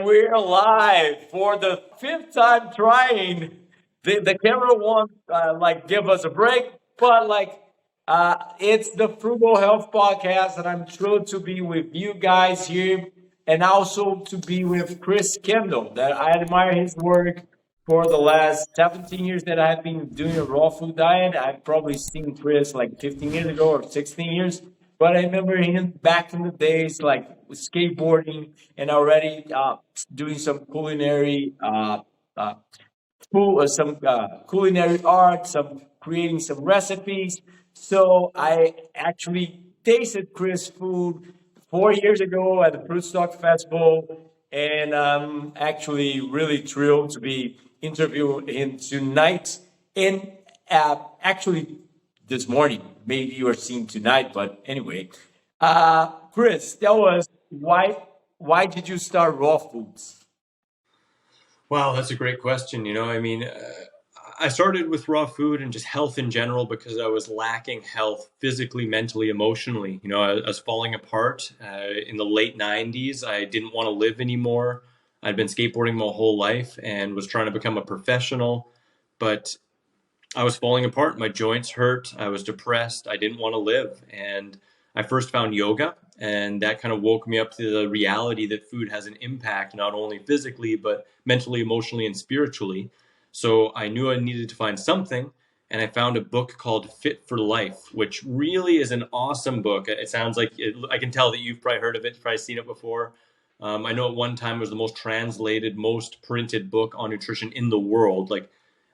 we're live for the fifth time trying. The camera won't give us a break, but it's the Frugal Health Podcast, and I'm thrilled to be with you guys here, and also to be with Chris Kendall. That I admire his work for the last 17 years that I've been doing a raw food diet. I've probably seen Chris like 15 years ago or 16 years, but I remember him back in the days, like skateboarding and already doing some uh, some culinary art, some creating some recipes. So I actually tasted Chris food 4 years ago at the Fruit Stock Festival, and I'm actually really thrilled to be interviewing him tonight. And actually, this morning, maybe you are seeing tonight, but anyway, Chris, tell us why did you start Raw Foods? Wow, that's a great question. I started with raw food and just health in general because I was lacking health physically, mentally, emotionally. I was falling apart in the late 90s. I didn't want to live anymore. I'd been skateboarding my whole life and was trying to become a professional, but I was falling apart. My joints hurt. I was depressed. I didn't want to live. And I first found yoga, and that kind of woke me up to the reality that food has an impact, not only physically, but mentally, emotionally, and spiritually. So I knew I needed to find something, and I found a book called Fit for Life, which really is an awesome book. It sounds like I can tell that you've probably heard of it, probably seen it before. I know at one time it was the most translated, most printed book on nutrition in the world.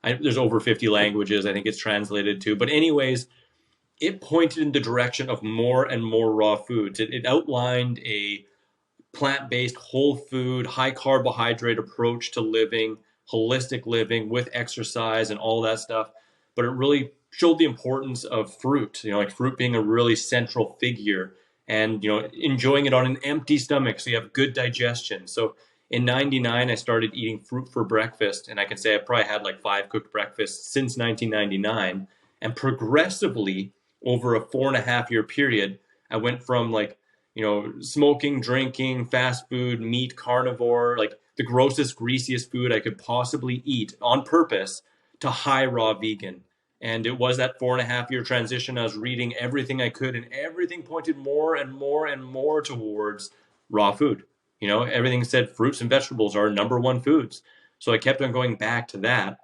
There's over 50 languages, I think it's translated to. But anyways, it pointed in the direction of more and more raw foods. It outlined a plant-based, whole food, high carbohydrate approach to living, holistic living with exercise and all that stuff. But it really showed the importance of fruit, like fruit being a really central figure, and, enjoying it on an empty stomach so you have good digestion. So in 99, I started eating fruit for breakfast, and I can say I probably had like 5 cooked breakfasts since 1999. And progressively, over a 4.5 year period, I went from smoking, drinking, fast food, meat, carnivore, like the grossest, greasiest food I could possibly eat on purpose, to high raw vegan. And it was that 4.5 year transition. I was reading everything I could, and everything pointed more and more and more towards raw food. Everything said fruits and vegetables are number one foods. So I kept on going back to that.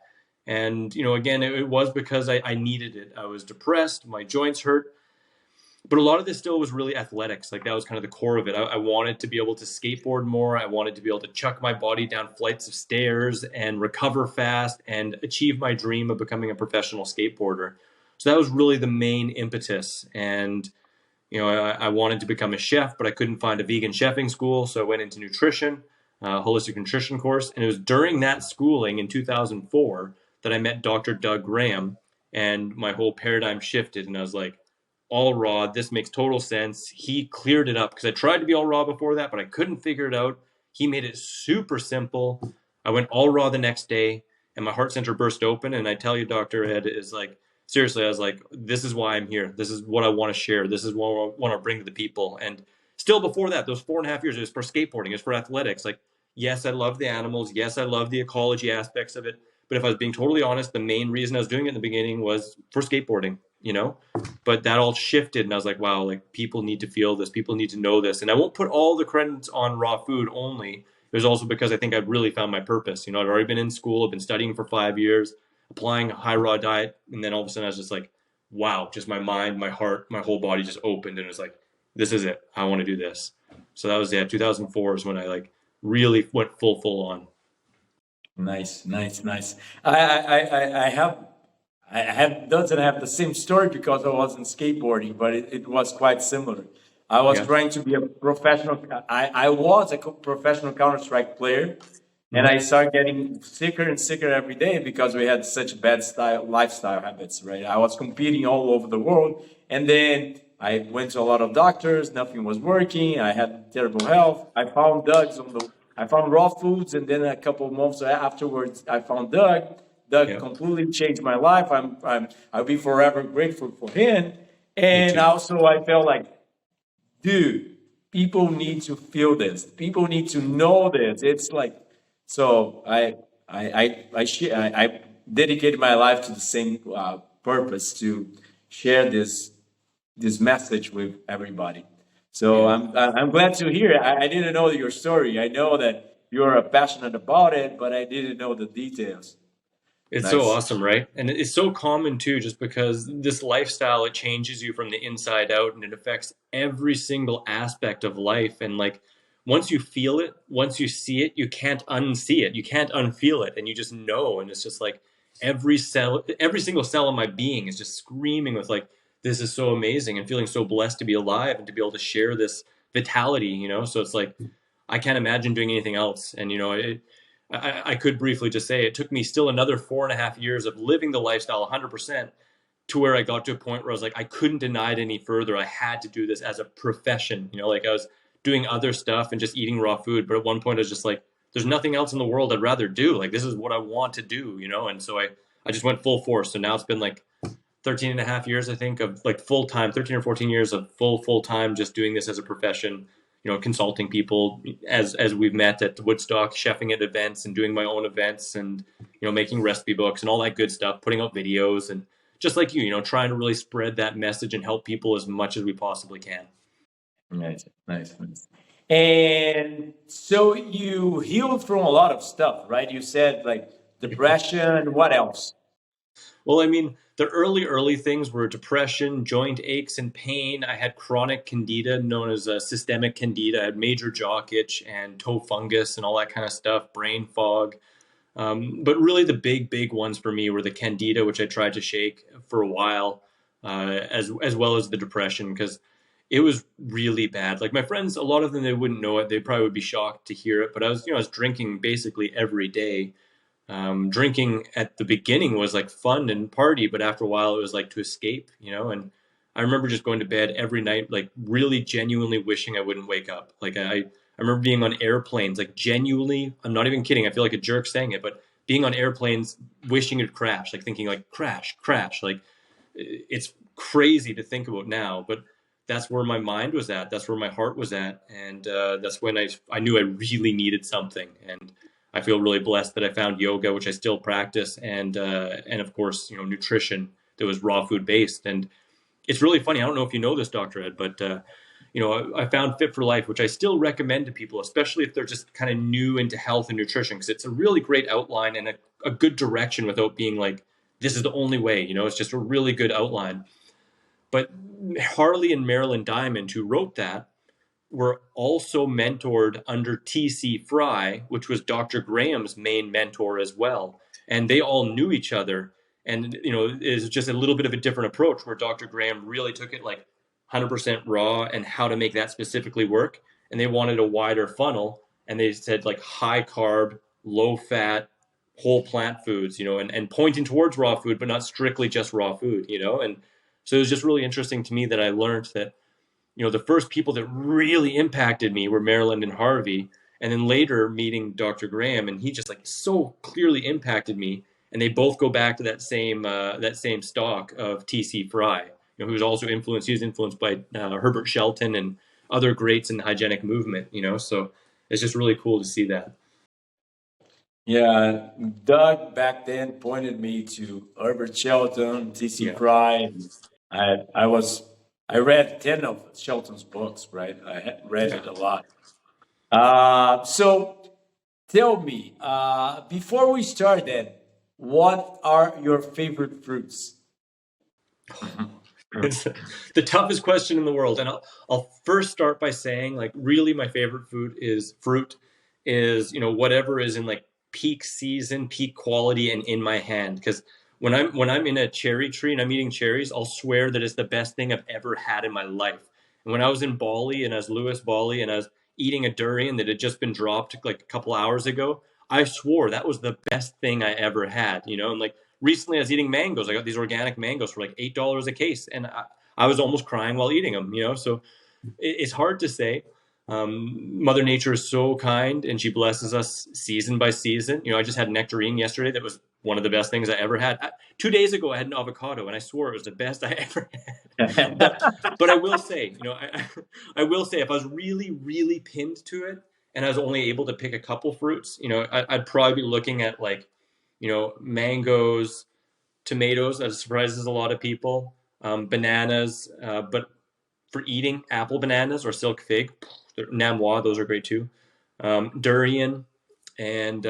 And, again, it was because I needed it. I was depressed, my joints hurt. But a lot of this still was really athletics. Like, that was kind of the core of it. I wanted to be able to skateboard more. I wanted to be able to chuck my body down flights of stairs and recover fast and achieve my dream of becoming a professional skateboarder. So that was really the main impetus. And, I wanted to become a chef, but I couldn't find a vegan chefing school. So I went into nutrition, holistic nutrition course. And it was during that schooling in 2004 that I met Dr. Doug Graham, and my whole paradigm shifted. And I was like, all raw, this makes total sense. He cleared it up because I tried to be all raw before that, but I couldn't figure it out. He made it super simple. I went all raw the next day, and my heart center burst open. And I tell you, Dr. Ed, is like, seriously, I was like, this is why I'm here. This is what I want to share. This is what I want to bring to the people. And still before that, those 4.5 years, it was for skateboarding. It was for athletics. Like, yes, I love the animals. Yes, I love the ecology aspects of it. But if I was being totally honest, the main reason I was doing it in the beginning was for skateboarding, But that all shifted, and I was like, wow, like, people need to feel this. People need to know this. And I won't put all the credits on raw food only. It was also because I think I'd really found my purpose. I'd already been in school. I've been studying for 5 years, applying a high raw diet. And then all of a sudden I was just like, wow, just my mind, my heart, my whole body just opened. And it was like, this is it. I want to do this. So that was, 2004 is when I really went full on. Nice. I doesn't have the same story because I wasn't skateboarding, but it was quite similar. I was trying to be a professional. I was a professional Counter-Strike player, and I started getting sicker and sicker every day because we had such bad lifestyle habits, right? I was competing all over the world, and then I went to a lot of doctors. Nothing was working. I had terrible health. I found raw foods, and then a couple of months afterwards, I found Doug. Doug completely changed my life. I'll be forever grateful for him. And also, I felt like, dude, people need to feel this. People need to know this. It's like, so I dedicated my life to the same purpose to share this message with everybody. So Yeah. I'm glad to hear it. I didn't know your story. I know that you're passionate about it, but I didn't know the details. It's so Nice. awesome, right? And it's so common too, just because this lifestyle, it changes you from the inside out and it affects every single aspect of life. And like, once you feel it, once you see it, you can't unsee it. You can't unfeel it. And you just know. And it's just like every cell, every single cell in my being is just screaming with like, this is so amazing and feeling so blessed to be alive and to be able to share this vitality, So it's like, I can't imagine doing anything else. And, I could briefly just say it took me still another 4.5 years of living the lifestyle 100% to where I got to a point where I was like, I couldn't deny it any further. I had to do this as a profession. Like I was doing other stuff and just eating raw food. But at one point I was just like, there's nothing else in the world I'd rather do. Like, this is what I want to do, And so I just went full force. So now it's been like 13 and a half years, I think, of like full time, 13 or 14 years of full time, just doing this as a profession, consulting people as we've met at Woodstock, chefing at events and doing my own events and, making recipe books and all that good stuff, putting out videos and just like trying to really spread that message and help people as much as we possibly can. Nice, nice, nice. And so you healed from a lot of stuff, right? You said like depression, what else? Well, I mean, the early things were depression, joint aches and pain. I had chronic candida, known as systemic candida. I had major jaw itch and toe fungus and all that kind of stuff, brain fog. But really, the big ones for me were the candida, which I tried to shake for a while, as well as the depression, because it was really bad. Like my friends, a lot of them, they wouldn't know it. They probably would be shocked to hear it. But I was drinking basically every day. Drinking at the beginning was like fun and party, but after a while it was like to escape, And I remember just going to bed every night, like really genuinely wishing I wouldn't wake up. Like I remember being on airplanes, like genuinely, I'm not even kidding. I feel like a jerk saying it, but being on airplanes, wishing it'd crash, like thinking like crash, crash. Like it's crazy to think about now, but that's where my mind was at. That's where my heart was at. And that's when I knew I really needed something. And I feel really blessed that I found yoga, which I still practice, and of course, nutrition that was raw food based. And it's really funny. I don't know if you know this, Dr. Ed, but I found Fit for Life, which I still recommend to people, especially if they're just kind of new into health and nutrition, because it's a really great outline and a good direction without being like, this is the only way. It's just a really good outline. But Harley and Marilyn Diamond, who wrote that, were also mentored under T.C. Fry, which was Dr. Graham's main mentor as well. And they all knew each other. And, it's just a little bit of a different approach where Dr. Graham really took it like 100% raw and how to make that specifically work. And they wanted a wider funnel. And they said like high carb, low fat, whole plant foods, and pointing towards raw food, but not strictly just raw food, And so it was just really interesting to me that I learned that the first people that really impacted me were Marilyn and Harvey, and then later meeting Dr. Graham, and he just like so clearly impacted me. And they both go back to that same stock of T.C. Fry, who was also influenced. He was influenced by Herbert Shelton and other greats in the hygienic movement. So it's just really cool to see that. Yeah, Doug back then pointed me to Herbert Shelton, T.C. Yeah. Fry. I read 10 of Shelton's books, right? I had read it a lot. So tell me, before we start then, what are your favorite fruits? It's the toughest question in the world. And I'll first start by saying, like, really my favorite fruit is whatever is in like peak season, peak quality, and in my hand. Because when I'm in a cherry tree and I'm eating cherries, I'll swear that it's the best thing I've ever had in my life. And when I was in Bali and I was Lewis Bali and I was eating a durian that had just been dropped like a couple hours ago, I swore that was the best thing I ever had, and like recently I was eating mangoes. I got these organic mangoes for like $8 a case, and I was almost crying while eating them, So it's hard to say. Mother Nature is so kind, and she blesses us season by season. I just had nectarine yesterday. That was one of the best things I ever had. 2 days ago, I had an avocado, and I swore it was the best I ever had. But I will say, I will say, if I was really, really pinned to it, and I was only able to pick a couple fruits, I'd probably be looking at mangoes, tomatoes. That surprises a lot of people. Bananas, but for eating, apple bananas or silk fig, Namois, those are great too. Durian, and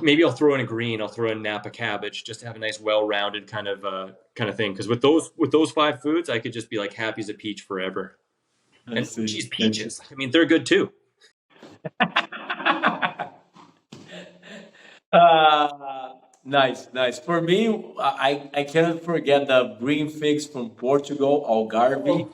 maybe I'll throw in a green. I'll throw in Napa cabbage just to have a nice, well-rounded kind of thing. Because with those 5 foods, I could just be like happy as a peach forever. And geez, peaches. I mean, they're good too. Nice. For me, I cannot forget the green figs from Portugal, Algarve.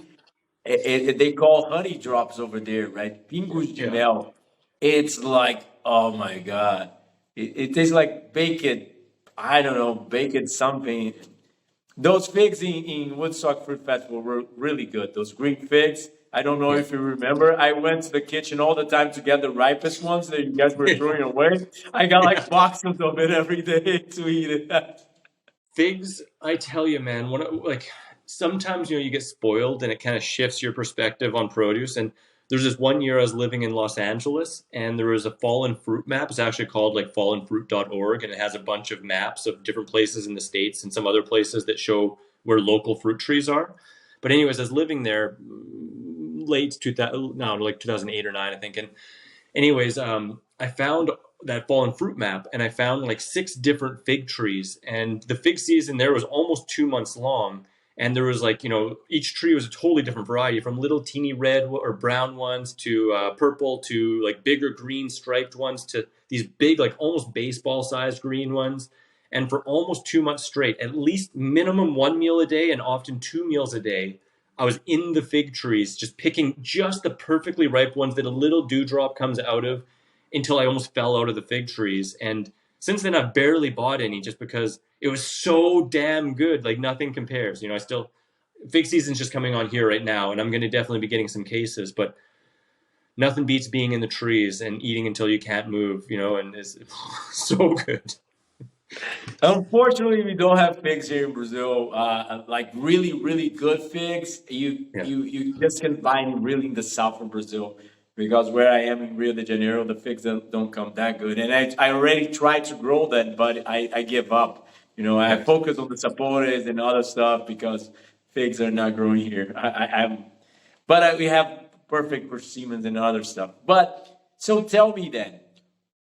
They call honey drops over there, right? Pingos de mel. It's like, oh my God. It tastes like bacon. I don't know, bacon something. Those figs in Woodstock Fruit Festival were really good. Those green figs. I don't know if you remember. I went to the kitchen all the time to get the ripest ones that you guys were throwing away. I got like boxes of it every day to eat it. Figs, I tell you, man, sometimes you get spoiled and it kind of shifts your perspective on produce. And there's this one year I was living in Los Angeles, and there was a fallen fruit map. It's actually called fallenfruit.org, and it has a bunch of maps of different places in the States and some other places that show where local fruit trees are. But anyways, I was living there late 2000, no, like 2008 or 9, I think. And anyways, I found that fallen fruit map, and I found like 6 different fig trees, and the fig season there was almost 2 months long. And there was each tree was a totally different variety, from little teeny red or brown ones to purple to like bigger green striped ones to these big, like almost baseball sized green ones. And for almost 2 months straight, at least minimum 1 meal a day and often 2 meals a day, I was in the fig trees, just picking just the perfectly ripe ones that a little dewdrop comes out of, until I almost fell out of the fig trees. And since then, I've barely bought any, just because it was so damn good. Like nothing compares. Fig season's just coming on here right now, and I'm going to definitely be getting some cases, but nothing beats being in the trees and eating until you can't move, and it's so good. Unfortunately, we don't have figs here in Brazil. Like really, really good figs. You just can find really in the south of Brazil, because where I am in Rio de Janeiro, the figs don't come that good. And I already tried to grow that, but I give up. I focus on the sapores and other stuff because figs are not growing here. We have perfect persimmons and other stuff. But so tell me then,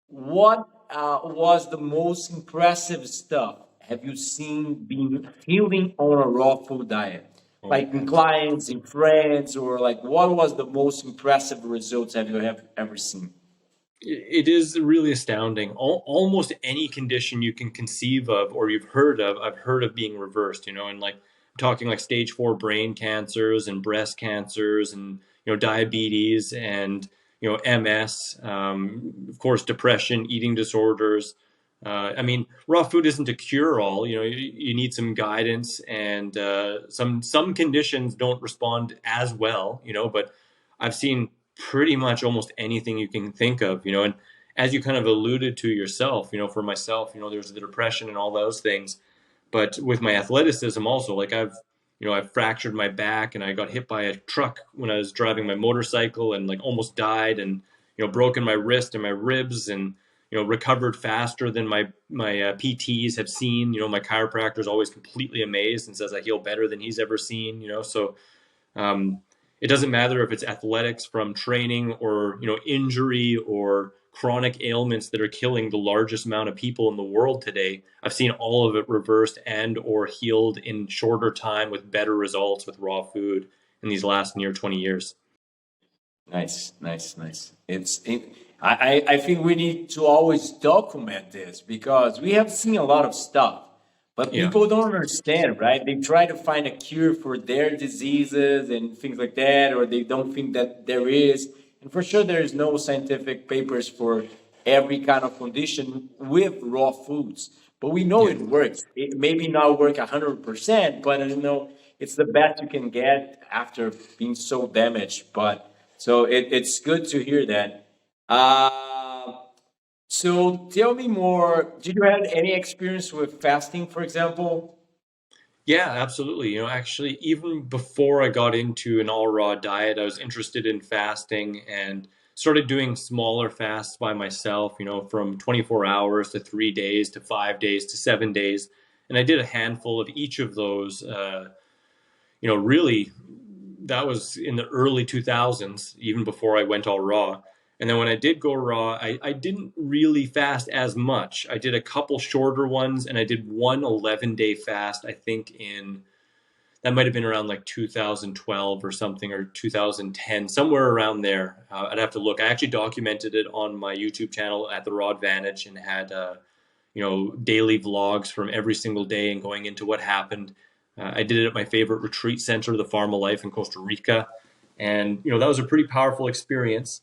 what was the most impressive stuff have you seen being healing on a raw food diet? Like in clients, in friends, or like what was the most impressive results have you ever seen? It is really astounding. Almost any condition you can conceive of or you've heard of, I've heard of being reversed, and like I'm talking like stage 4 brain cancers and breast cancers and, diabetes and, MS, of course, depression, eating disorders. Raw food isn't a cure-all. You need some guidance, and some conditions don't respond as well. But I've seen pretty much almost anything you can think of. And as you kind of alluded to yourself, for myself, there's the depression and all those things. But with my athleticism also, like I've fractured my back, and I got hit by a truck when I was driving my motorcycle, and like almost died, and broken my wrist and my ribs, and recovered faster than my PTs have seen. My chiropractor is always completely amazed and says I heal better than he's ever seen. So it doesn't matter if it's athletics from training or injury or chronic ailments that are killing the largest amount of people in the world today. I've seen all of it reversed and or healed in shorter time with better results with raw food in these last near 20 years. Nice. I think we need to always document this, because we have seen a lot of stuff, but people don't understand, right? They try to find a cure for their diseases and things like that, or they don't think that there is. And for sure, there is no scientific papers for every kind of condition with raw foods. But we know it works. It maybe not work 100%, but it's the best you can get after being so damaged. But So it's good to hear that. Uh, so tell me more. Did you have any experience with fasting, for example? Yeah, absolutely. Actually, even before I got into an all raw diet, I was interested in fasting and started doing smaller fasts by myself, from 24 hours to 3 days to 5 days to 7 days. And I did a handful of each of those. Really, that was in the early 2000s, even before I went all raw. And then when I did go raw, I didn't really fast as much. I did a couple shorter ones, and I did one 11-day fast, I think that might have been around like 2012 or something, or 2010, somewhere around there. I'd have to look. I actually documented it on my YouTube channel at the Raw Advantage, and had daily vlogs from every single day and going into what happened. I did it at my favorite retreat center, the Farm of Life in Costa Rica, and that was a pretty powerful experience.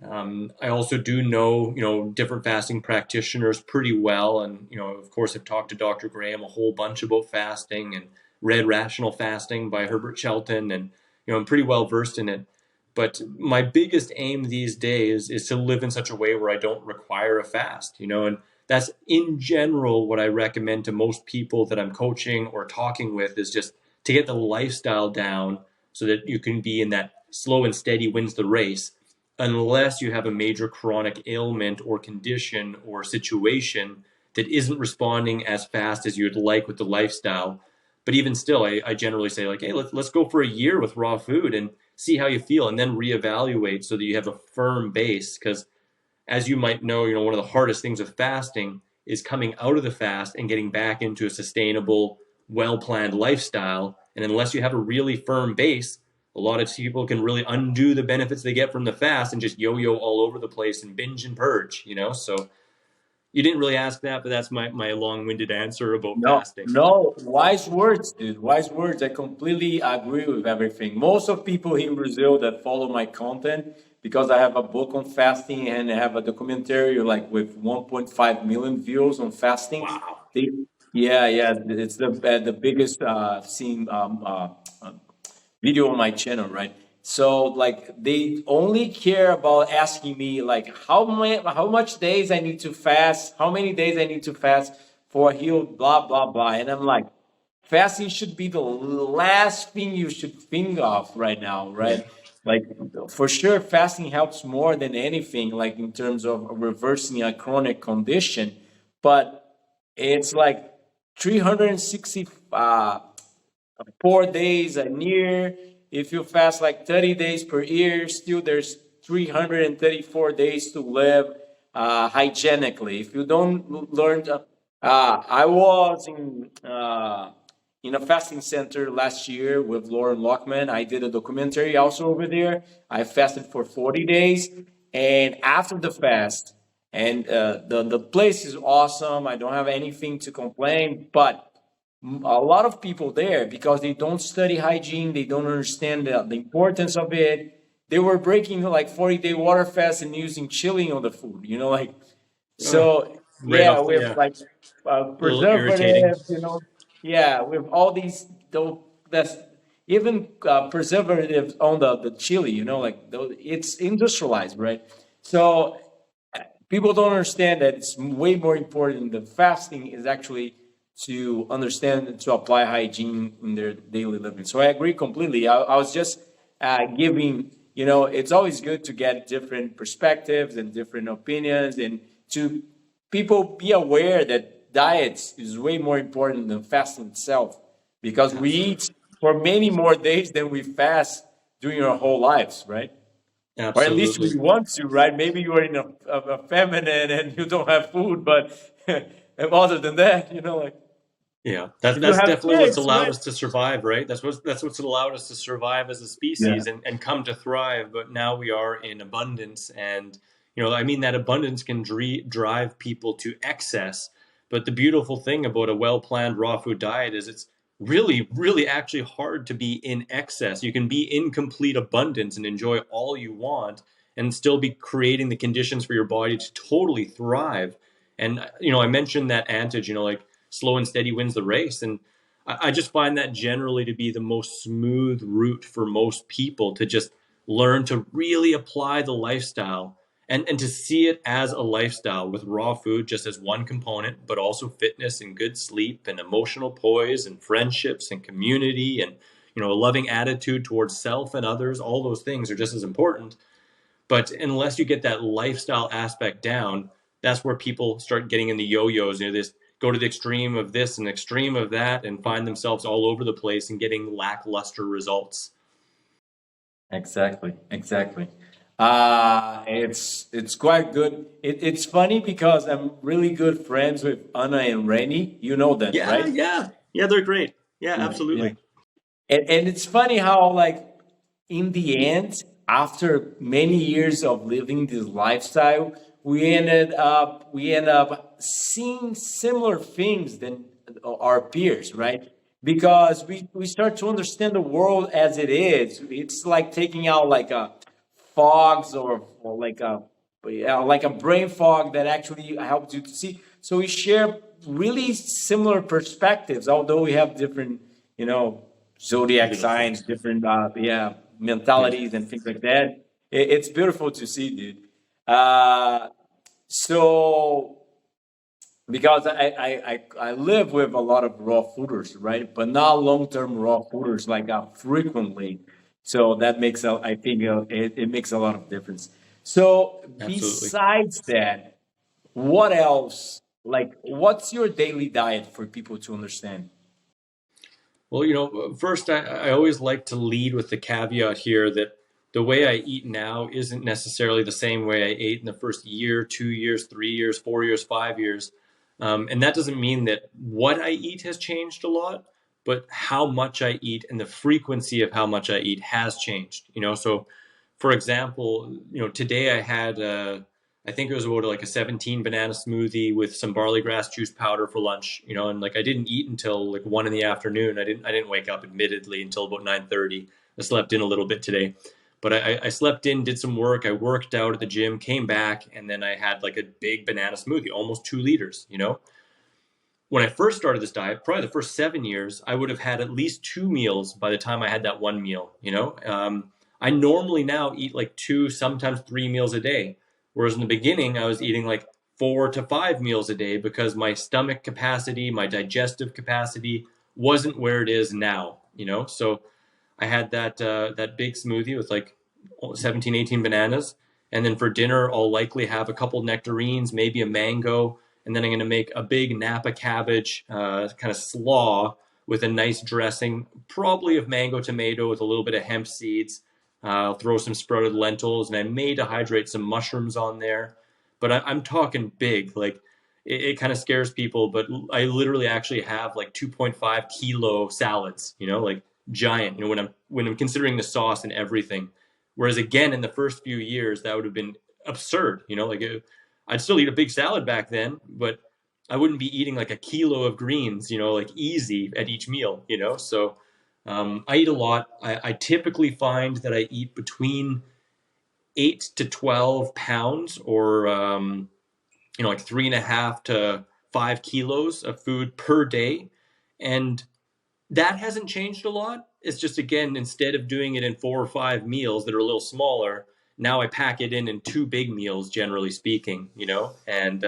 I also do know, different fasting practitioners pretty well. And, of course, I've talked to Dr. Graham a whole bunch about fasting, and read Rational Fasting by Herbert Shelton. And, I'm pretty well versed in it. But my biggest aim these days is to live in such a way where I don't require a fast, and that's in general what I recommend to most people that I'm coaching or talking with, is just to get the lifestyle down so that you can be in that slow and steady wins the race, unless you have a major chronic ailment or condition or situation that isn't responding as fast as you'd like with the lifestyle. But even still, I generally say, like, hey, let's go for a year with raw food and see how you feel, and then reevaluate so that you have a firm base. Because as you might know, one of the hardest things of fasting is coming out of the fast and getting back into a sustainable, well-planned lifestyle. And unless you have a really firm base, a lot of people can really undo the benefits they get from the fast and just yo-yo all over the place and binge and purge, So you didn't really ask that, but that's my long-winded answer about No, fasting. no, wise words, dude. Wise words. I completely agree with everything. Most of people in Brazil that follow my content, because I have a book on fasting and I have a documentary like with 1.5 million views on fasting. Wow. They, yeah, yeah, it's the biggest seen video on my channel, right? So like they only care about asking me like how much days I need to fast, how many days I need to fast for healed, blah blah blah. And I'm like, fasting should be the last thing you should think of right now, right? Like for sure, fasting helps more than anything, like in terms of reversing a chronic condition, but it's like 360 4 days a year. If you fast like 30 days per year, still there's 334 days to live hygienically. If you don't learn, I was in a fasting center last year with Lauren Lockman. I did a documentary also over there. I fasted for 40 days, and after the fast, and the place is awesome. I don't have anything to complain, but a lot of people there, because they don't study hygiene, they don't understand the importance of it. They were breaking like 40-day water fast and using chili on the food, like Oh, so. right Yeah, off the, with yeah, like a little irritating. preservatives, yeah, with all these though that's even preservatives on the chili, like it's industrialized, right? So people don't understand that it's way more important. The fasting is actually to understand and to apply hygiene in their daily living. So I agree completely. I was just giving, it's always good to get different perspectives and different opinions, and to people be aware that diets is way more important than fasting itself, because we Absolutely. eat for many more days than we fast during our whole lives, right? Or at least we Absolutely. want to, right? Maybe you are in a feminine and you don't have food, but other than that, like Yeah, that's if you that's have definitely what's kids, allowed right? us to survive, right? That's what's allowed us to survive as a Yeah. species and come to thrive. But now we are in abundance, and I mean that abundance can drive people to excess. But the beautiful thing about a well-planned raw food diet is it's really, really actually hard to be in excess. You can be in complete abundance and enjoy all you want, and still be creating the conditions for your body to totally thrive. And I mentioned that adage, like slow and steady wins the race. And I just find that generally to be the most smooth route for most people to just learn to really apply the lifestyle and to see it as a lifestyle with raw food just as one component, but also fitness and good sleep and emotional poise and friendships and community and, you know, a loving attitude towards self and others. All those things are just as important. But unless you get that lifestyle aspect down, that's where people start getting in the yo-yos, you know, this go to the extreme of this and extreme of that and find themselves all over the place and getting lackluster results. Exactly, exactly. It's quite good. It's funny because I'm really good friends with Anna and Rennie. You know them, Yeah, right? yeah. Yeah, they're great. Yeah, Yeah, yeah. absolutely. And it's funny how, like, in the end, after many years of living this lifestyle, we end up seeing similar things than our peers, right? Because we start to understand the world as it is. It's like taking out like a fogs or like a, yeah, like a brain fog that actually helps you to see. So we share really similar perspectives, although we have different, you know, zodiac Little signs, things. different yeah, Yeah. mentalities and things like that. It's beautiful to see, dude. Uh, so because I live with a lot of raw fooders, right? But not long term raw fooders like frequently. So that makes I think it makes a lot of difference. So Absolutely. besides that, what else? Like, what's your daily diet for people to understand? Well, you know, first, I always like to lead with the caveat here that the way I eat now isn't necessarily the same way I ate in the first year, 2 years, 3 years, 4 years, 5 years. And that doesn't mean that what I eat has changed a lot, but how much I eat and the frequency of how much I eat has changed. You know, so for example, you know, today I had I think it was about like a 17 banana smoothie with some barley grass juice powder for lunch, you know, and like I didn't eat until like 1 in the afternoon. I didn't wake up admittedly until about 9:30. I slept in a little bit today, but I slept in, did some work. I worked out at the gym, came back, and then I had like a big banana smoothie, almost 2 liters, you know. When I first started this diet, probably the first 7 years, I would have had at least 2 meals by the time I had that one meal, you know. I normally now eat like two, sometimes 3 meals a day. Whereas in the beginning, I was eating like 4 to 5 meals a day because my stomach capacity, my digestive capacity wasn't where it is now, you know? So I had that big smoothie with like 17, 18 bananas. And then for dinner, I'll likely have a couple nectarines, maybe a mango, and then I'm going to make a big Napa cabbage kind of slaw with a nice dressing, probably of mango tomato with a little bit of hemp seeds. I'll throw some sprouted lentils, and I may dehydrate some mushrooms on there. But I'm talking big, like it kind of scares people, but I literally actually have like 2.5 kilo salads, you know, like giant, you know, when I'm considering the sauce and everything. Whereas again, in the first few years, that would have been absurd, you know, like I'd still eat a big salad back then, but I wouldn't be eating like a kilo of greens, you know, like easy at each meal, you know. So I eat a lot. I typically find that I eat between 8 to 12 pounds, or you know, like 3.5 to 5 kilos of food per day, and that hasn't changed a lot. It's just, again, instead of doing it in 4 or 5 meals that are a little smaller, now I pack it in two big meals, generally speaking, you know, and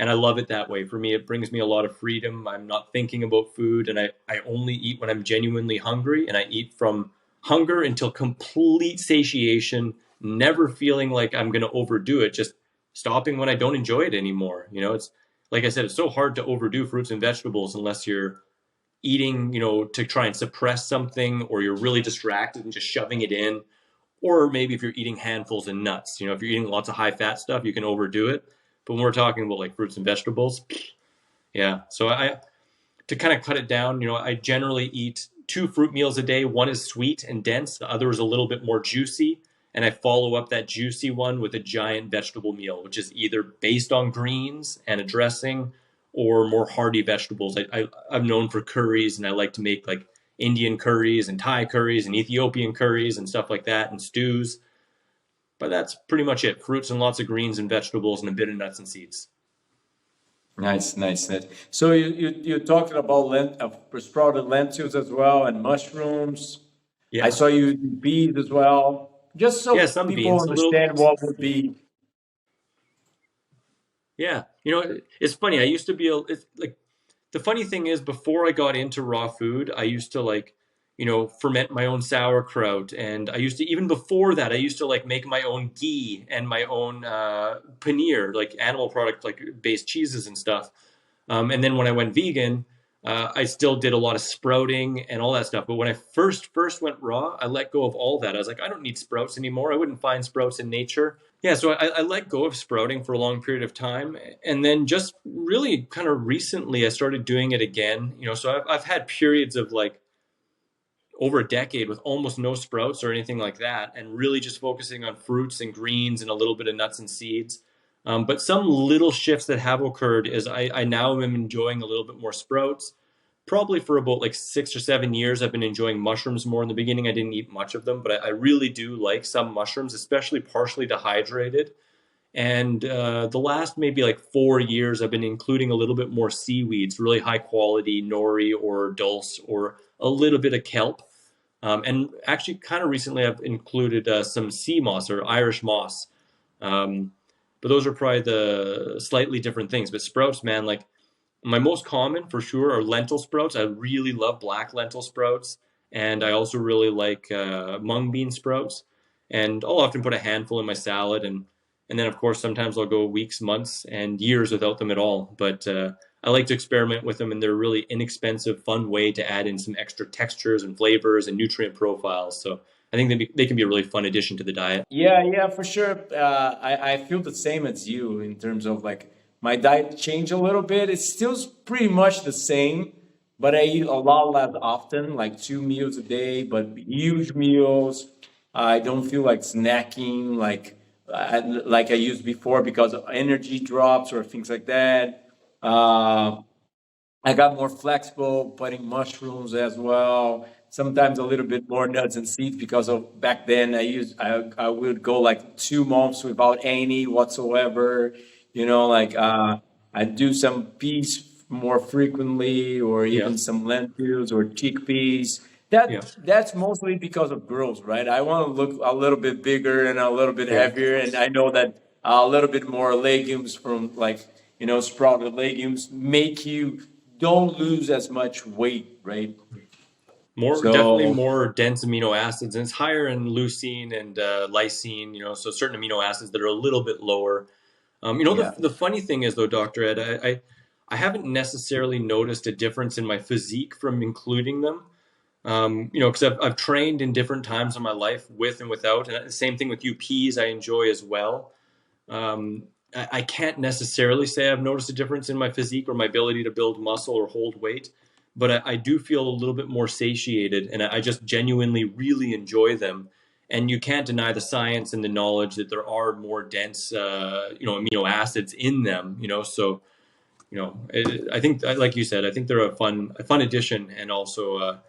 I love it that way. For me, it brings me a lot of freedom. I'm not thinking about food, and I only eat when I'm genuinely hungry, and I eat from hunger until complete satiation, never feeling like I'm going to overdo it, just stopping when I don't enjoy it anymore. You know, it's like I said, it's so hard to overdo fruits and vegetables unless you're eating, you know, to try and suppress something, or you're really distracted and just shoving it in. Or maybe if you're eating handfuls of nuts, you know, if you're eating lots of high fat stuff, you can overdo it. But when we're talking about like fruits and vegetables, yeah. So to kind of cut it down, you know, I generally eat 2 fruit meals a day. One is sweet and dense, the other is a little bit more juicy. And I follow up that juicy one with a giant vegetable meal, which is either based on greens and a dressing or more hearty vegetables. I'm known for curries, and I like to make like Indian curries and Thai curries and Ethiopian curries and stuff like that, and stews. But that's pretty much it. Fruits and lots of greens and vegetables and a bit of nuts and seeds. Nice, nice, nice. So you're talking about sprouted lentils as well and mushrooms. I Yeah. saw you do bees as well. just Yeah, so some people beans, a little. understand what would be. Yeah, it's funny. I used to be it's like the funny thing is before I got into raw food, I used to like, ferment my own sauerkraut, and I used to even before that, I used to like make my own ghee and my own paneer, like animal product like based cheeses and stuff. And then when I went vegan, I still did a lot of sprouting and all that stuff. But when I first went raw, I let go of all that. I was like, I don't need sprouts anymore. I wouldn't find sprouts in nature. Yeah, so I let go of sprouting for a long period of time, and then just really kind of recently I started doing it again. So I've had periods of like over a decade with almost no sprouts or anything like that, and really just focusing on fruits and greens and a little bit of nuts and seeds. But some little shifts that have occurred is I now am enjoying a little bit more sprouts. Probably for about like 6 or 7 years, I've been enjoying mushrooms more. In the beginning, I didn't eat much of them, but I really do like some mushrooms, especially partially dehydrated. And the last maybe like 4 years, I've been including a little bit more seaweeds, really high quality nori or dulse or a little bit of kelp. And actually, kind of recently, I've included some sea moss or Irish moss. Um, but those are probably the slightly different things. But sprouts, man, like my most common for sure are lentil sprouts. I really love black lentil sprouts. And I also really like mung bean sprouts. And I'll often put a handful in my salad. And then, of course, sometimes I'll go weeks, months, and years without them at all. But I like to experiment with them, and they're a really inexpensive, fun way to add in some extra textures and flavors and nutrient profiles. So I think they can be a really fun addition to the diet. Yeah, yeah, for sure. I feel the same as you in terms of like my diet changed a little bit. It's still pretty much the same, but I eat a lot less often, like 2 meals a day, but huge meals. I don't feel like snacking like I used before because of energy drops or things like that. Uh, I got more flexible, putting mushrooms as well. Sometimes a little bit more nuts and seeds because of back then I would go like 2 months without any whatsoever. I do some peas more frequently, or Yeah, even some lentils or chickpeas. yeah, That's mostly because of growth, right? I want to look a little bit bigger and a little bit yeah. heavier, and I know that a little bit more legumes from like sprouted legumes make you don't lose as much weight, right? Definitely So more dense amino acids, and it's higher in leucine and lysine. So certain amino acids that are a little bit lower. yeah, The funny thing is though, Dr. Ed, I haven't necessarily noticed a difference in my physique from including them. Because I've trained in different times of my life with and without, and the same thing with UPs I enjoy as well. I can't necessarily say I've noticed a difference in my physique or my ability to build muscle or hold weight, but I do feel a little bit more satiated, and I just genuinely really enjoy them. And you can't deny the science and the knowledge that there are more dense, amino acids in them. So I think, like you said, I think they're a fun addition, and also.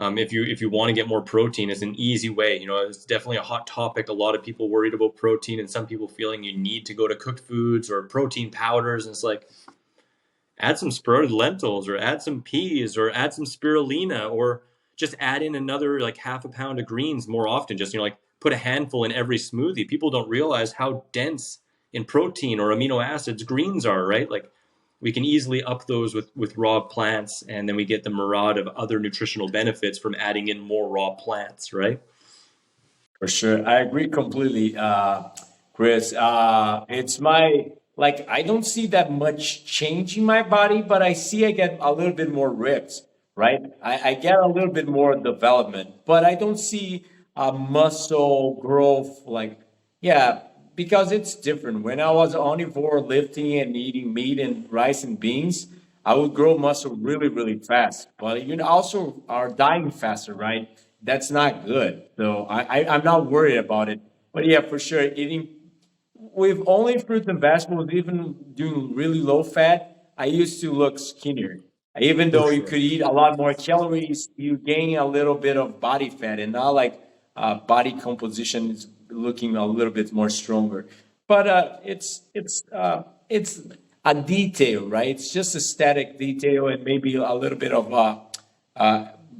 If you want to get more protein, it's an easy way. It's definitely a hot topic. A lot of people worried about protein, and some people feeling you need to go to cooked foods or protein powders. And it's like add some sprouted lentils, or add some peas, or add some spirulina, or just add in another like half a pound of greens more often. Just like put a handful in every smoothie. People don't realize how dense in protein or amino acids greens are, right? Like we can easily up those with raw plants, and then we get the myriad of other nutritional benefits from adding in more raw plants, right? for sure. I agree completely, Chris. It's my like I don't see that much change in my body, but I get a little bit more rips, right? I get a little bit more development, but I don't see muscle growth yeah, because it's different. When I was omnivore lifting and eating meat and rice and beans, I would grow muscle really, really fast. But you also are dying faster, right? That's not good. So I'm not worried about it. But yeah, for sure, eating with only fruits and vegetables, even doing really low fat, I used to look skinnier. Even For though you sure. could eat a lot more calories, you gain a little bit of body fat, and not like body composition is looking a little bit more stronger. But it's a detail, right? It's just a static detail, and maybe a little bit of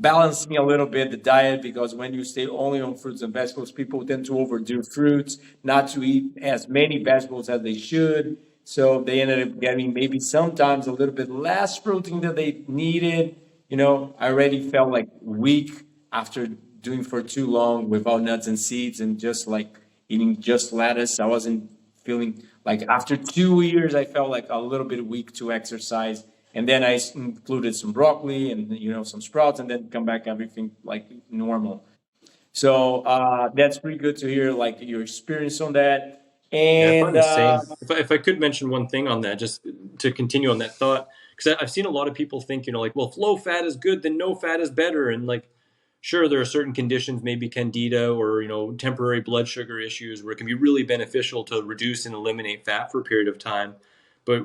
balancing a little bit the diet, because when you stay only on fruits and vegetables, people tend to overdo fruits, not to eat as many vegetables as they should. So they ended up getting maybe sometimes a little bit less protein than they needed. I already felt like weak after doing for too long without nuts and seeds and just like eating just lettuce. I wasn't feeling like, after 2 years, I felt like a little bit weak to exercise. And then I included some broccoli and some sprouts, and then come back everything like normal. So that's pretty good to hear, like your experience on that. Yeah, I And find the same. If I could mention one thing on that, just to continue on that thought, because I've seen a lot of people think, like, well, if low fat is good, then no fat is better. And like, sure, there are certain conditions, maybe candida or, temporary blood sugar issues, where it can be really beneficial to reduce and eliminate fat for a period of time. But,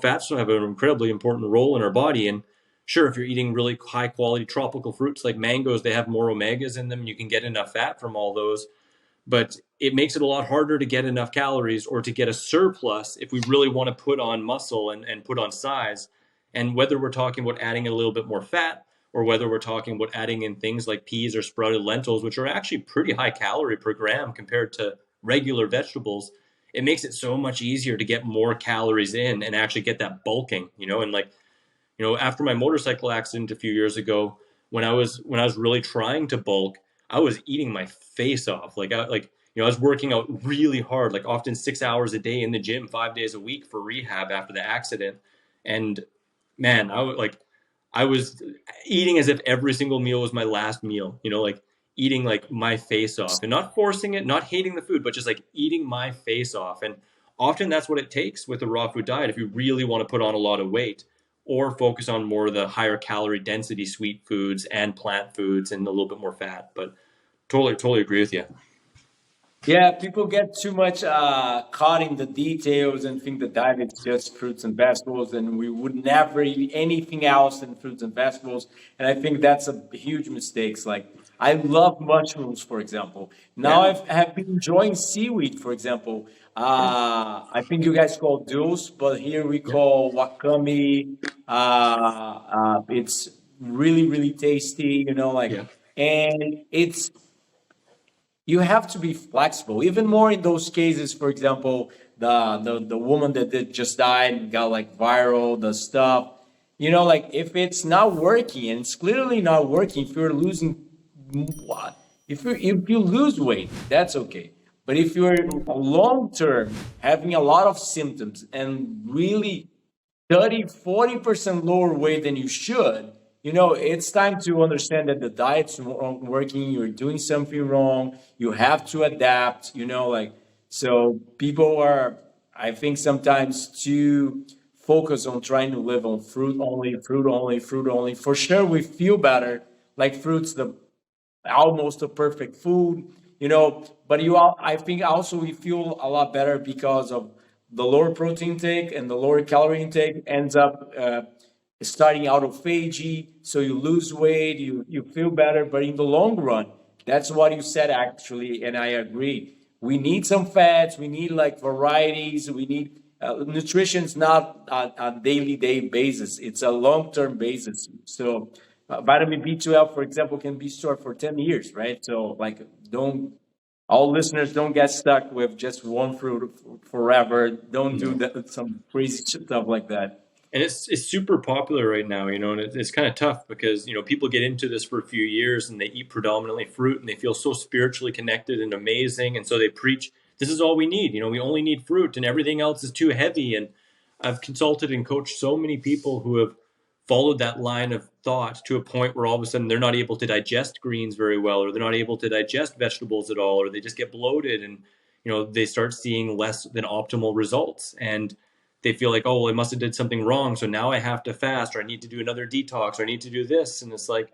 fats have an incredibly important role in our body. And sure, if you're eating really high quality tropical fruits like mangoes, they have more omegas in them. You can get enough fat from all those, but it makes it a lot harder to get enough calories or to get a surplus if we really want to put on muscle and put on size. And whether we're talking about adding a little bit more fat, or whether we're talking about adding in things like peas or sprouted lentils, which are actually pretty high calorie per gram compared to regular vegetables, it makes it so much easier to get more calories in and actually get that bulking, and like, after my motorcycle accident a few years ago, when I was really trying to bulk, I was eating my face off. I was working out really hard, like often 6 hours a day in the gym, 5 days a week for rehab after the accident. And man, I was eating as if every single meal was my last meal, like eating like my face off, and not forcing it, not hating the food, but just like eating my face off. And often that's what it takes with a raw food diet if you really want to put on a lot of weight, or focus on more of the higher calorie density sweet foods and plant foods and a little bit more fat. But totally agree with you. yeah, people get too much caught in the details and think the diet is just fruits and vegetables, and we would never eat anything else than fruits and vegetables. And I think that's a huge mistake. Like, I love mushrooms, for example. Now Yeah. I have been enjoying seaweed, for example. Yeah. I think you guys call dulse, but here we Yeah. call wakame. It's really, really tasty, like, Yeah. and it's, you have to be flexible, even more in those cases. For example, the woman that did just died and got like viral the stuff. Like, if it's not working, and it's clearly not working, if you're losing, if you lose weight, that's okay. But if you're long term having a lot of symptoms and really 30-40% lower weight than you should, it's time to understand that the diet's not working, you're doing something wrong, you have to adapt, like, so people are, I think, sometimes too focused on trying to live on fruit only, fruit only, fruit only. For sure, we feel better, like fruits, the almost a perfect food, but I think also we feel a lot better because of the lower protein intake, and the lower calorie intake ends up starting autophagy. So you lose weight, you feel better, but in the long run, that's what you said actually, and I agree. We need some fats, we need like varieties, we need nutrition is not a daily day basis, it's a long-term basis. So vitamin B12, for example, can be stored for 10 years, right? So like, don't, all listeners, don't get stuck with just one fruit forever. Don't do No. that, some crazy stuff like that. And it's super popular right now, and it's kind of tough because, people get into this for a few years and they eat predominantly fruit and they feel so spiritually connected and amazing. And so they preach, this is all we need. We only need fruit and everything else is too heavy. And I've consulted and coached so many people who have followed that line of thought to a point where all of a sudden they're not able to digest greens very well, or they're not able to digest vegetables at all, or they just get bloated, and, they start seeing less than optimal results. And they feel like, oh, well, I must have did something wrong, so now I have to fast, or I need to do another detox, or I need to do this. And it's like,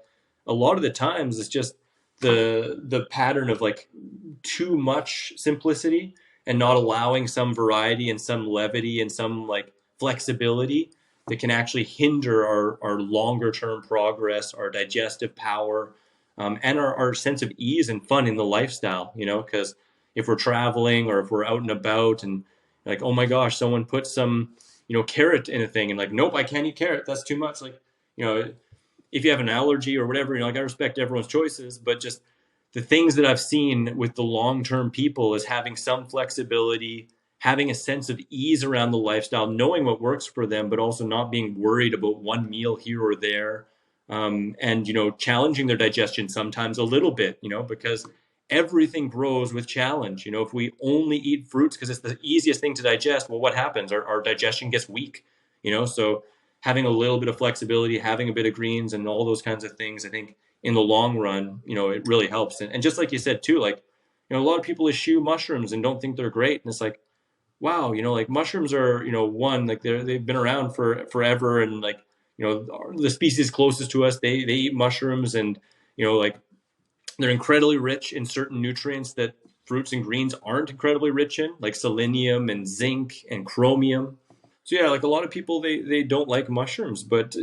a lot of the times it's just the pattern of like too much simplicity and not allowing some variety and some levity and some like flexibility that can actually hinder our longer term progress, our digestive power, and our sense of ease and fun in the lifestyle, because if we're traveling or if we're out and about and like, oh my gosh, someone put some, carrot in a thing, and like, nope, I can't eat carrot. That's too much. Like, you know, if you have an allergy or whatever, like I respect everyone's choices, but just the things that I've seen with the long-term people is having some flexibility, having a sense of ease around the lifestyle, knowing what works for them, but also not being worried about one meal here or there. And, challenging their digestion sometimes a little bit, because everything grows with challenge. If we only eat fruits because it's the easiest thing to digest, well, what happens? Our digestion gets weak, so having a little bit of flexibility, having a bit of greens and all those kinds of things, I think in the long run, it really helps. And just like you said too, like, a lot of people eschew mushrooms and don't think they're great. And it's like, wow, like mushrooms are, one, like they've been around for forever. And like, the species closest to us, they eat mushrooms, and, like they're incredibly rich in certain nutrients that fruits and greens aren't incredibly rich in, like selenium and zinc and chromium. So yeah, like a lot of people, they don't like mushrooms, but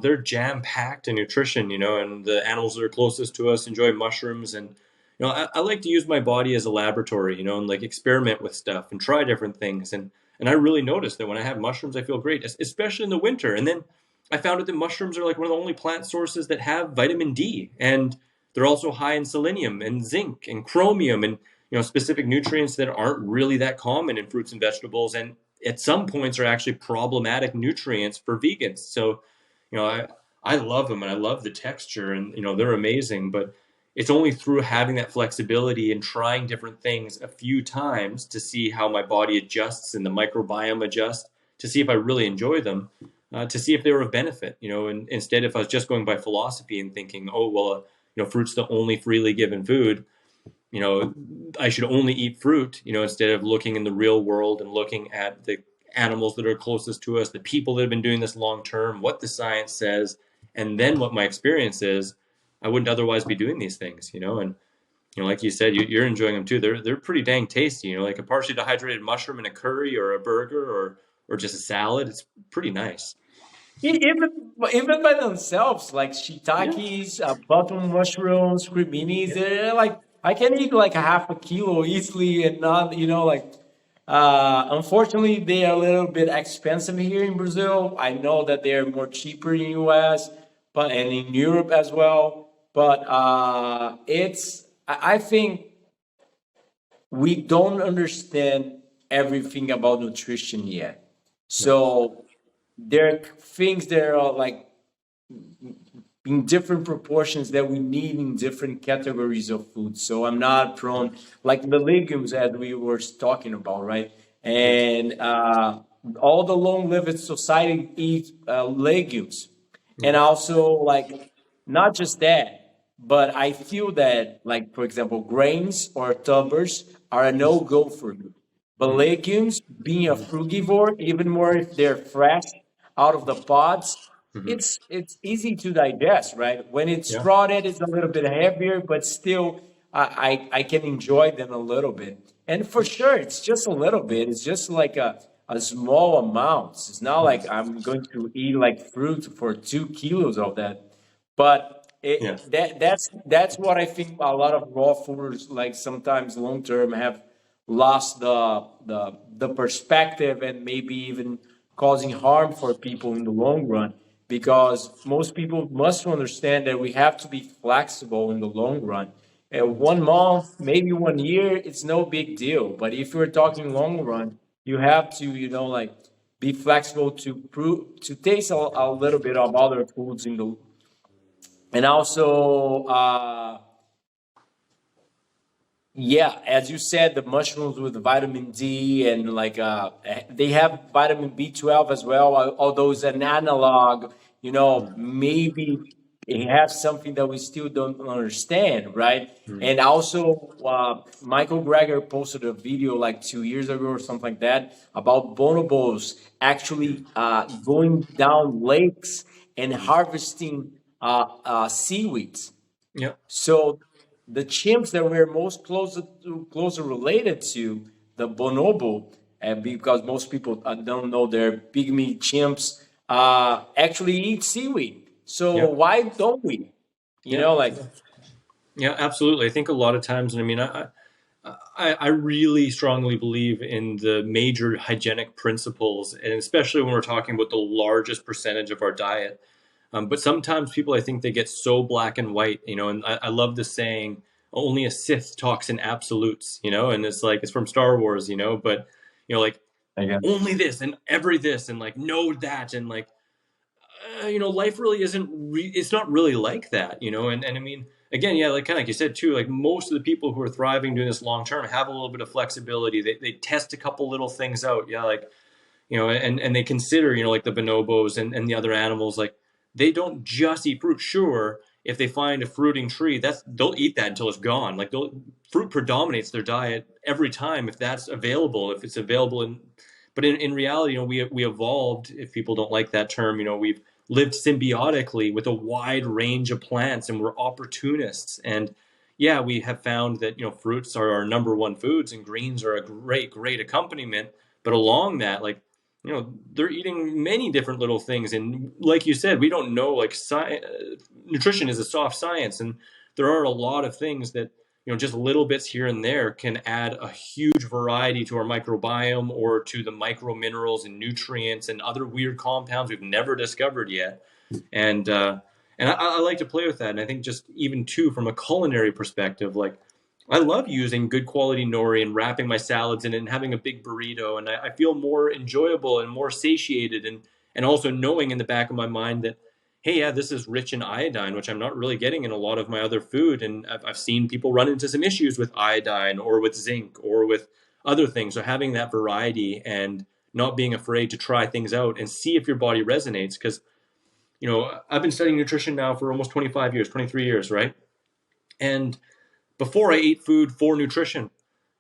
they're jam packed in nutrition, and the animals that are closest to us enjoy mushrooms. And I like to use my body as a laboratory, and like experiment with stuff and try different things. And I really noticed that when I have mushrooms, I feel great, especially in the winter. And then I found out that mushrooms are like one of the only plant sources that have vitamin D, and they're also high in selenium and zinc and chromium, and specific nutrients that aren't really that common in fruits and vegetables, and at some points are actually problematic nutrients for vegans. So, I love them, and I love the texture, and they're amazing. But it's only through having that flexibility and trying different things a few times to see how my body adjusts and the microbiome adjusts, to see if I really enjoy them, to see if they were of benefit. And instead, if I was just going by philosophy and thinking, oh well, fruit's the only freely given food, I should only eat fruit, instead of looking in the real world and looking at the animals that are closest to us, the people that have been doing this long term, what the science says, and then what my experience is, I wouldn't otherwise be doing these things, and like you said, you're enjoying them too. They're pretty dang tasty, like a partially dehydrated mushroom in a curry or a burger or just a salad. It's pretty nice. Even by themselves, like Yeah. shiitakes, button mushrooms, creminis, Yeah. they're like I can eat like a half a kilo easily, and not like. Unfortunately, they are a little bit expensive here in Brazil. I know that they are more cheaper in US, but and in Europe as well. But I think we don't understand everything about nutrition yet. No. So there are things that are like in different proportions that we need in different categories of food. So I'm not prone like the legumes as we were talking about, right? Yes. And all the long-lived society eat legumes, and Yeah. also like not just that, but I feel that like for example, grains or tubers are a no-go for me. But Mm. legumes, being a Mm. frugivore, even more if they're fresh out of the pods, Mm-hmm. it's easy to digest, right? When it's Yeah. sprouted, it's a little bit heavier, but still, I can enjoy them a little bit. And for sure, it's just a little bit. It's just like a small amount. It's not like I'm going to eat like fruit for 2 kilos of that. But Yeah. that's what I think a lot of raw fooders like sometimes long term have lost the perspective, and maybe even causing harm for people in the long run, because most people must understand that we have to be flexible in the long run. And 1 month, maybe 1 year, it's no big deal. But if you're talking long run, you have to, like be flexible to taste a little bit of other foods in the and also yeah, as you said, the mushrooms with vitamin D and like they have vitamin B12 as well, although it's an analog, Mm. maybe it has something that we still don't understand, right? Mm. And also, Michael Greger posted a video like 2 years ago or something like that about bonobos actually going down lakes and Mm. harvesting seaweeds. Yeah. So the chimps that we're most closer related to, the bonobo, and because most people don't know they're pygmy chimps, actually eat seaweed. So Yeah. why don't we? Yeah. Like Yeah, absolutely. I think a lot of times, and I mean, I really strongly believe in the major hygienic principles, and especially when we're talking about the largest percentage of our diet. But sometimes people, I think they get so black and white, and I love the saying, only a Sith talks in absolutes, and it's like, it's from Star Wars, but, like Again. only this and every this and like no that and like, life really isn't, it's not really like that, and I mean, again, yeah, like kind of like you said too, like most of the people who are thriving doing this long term have a little bit of flexibility. They test a couple little things out. Yeah, like, and they consider, like the bonobos and the other animals, like they don't just eat fruit. Sure, if they find a fruiting tree, they'll eat that until it's gone. Like fruit predominates their diet every time if that's available, if it's available. But in reality, we evolved. If people don't like that term, we've lived symbiotically with a wide range of plants, and we're opportunists. And yeah, we have found that fruits are our number one foods, and greens are a great accompaniment. But along that, like, they're eating many different little things. And like you said, we don't know, like nutrition is a soft science. And there are a lot of things that, just little bits here and there can add a huge variety to our microbiome or to the micro minerals and nutrients and other weird compounds we've never discovered yet. And I like to play with that. And I think just even too, from a culinary perspective, like, I love using good quality nori and wrapping my salads in it and having a big burrito. And I feel more enjoyable and more satiated. And also knowing in the back of my mind that, hey, yeah, this is rich in iodine, which I'm not really getting in a lot of my other food. And I've seen people run into some issues with iodine or with zinc or with other things. So having that variety and not being afraid to try things out and see if your body resonates. Because, I've been studying nutrition now for almost 25 years, 23 years, right? And before I ate food for nutrition,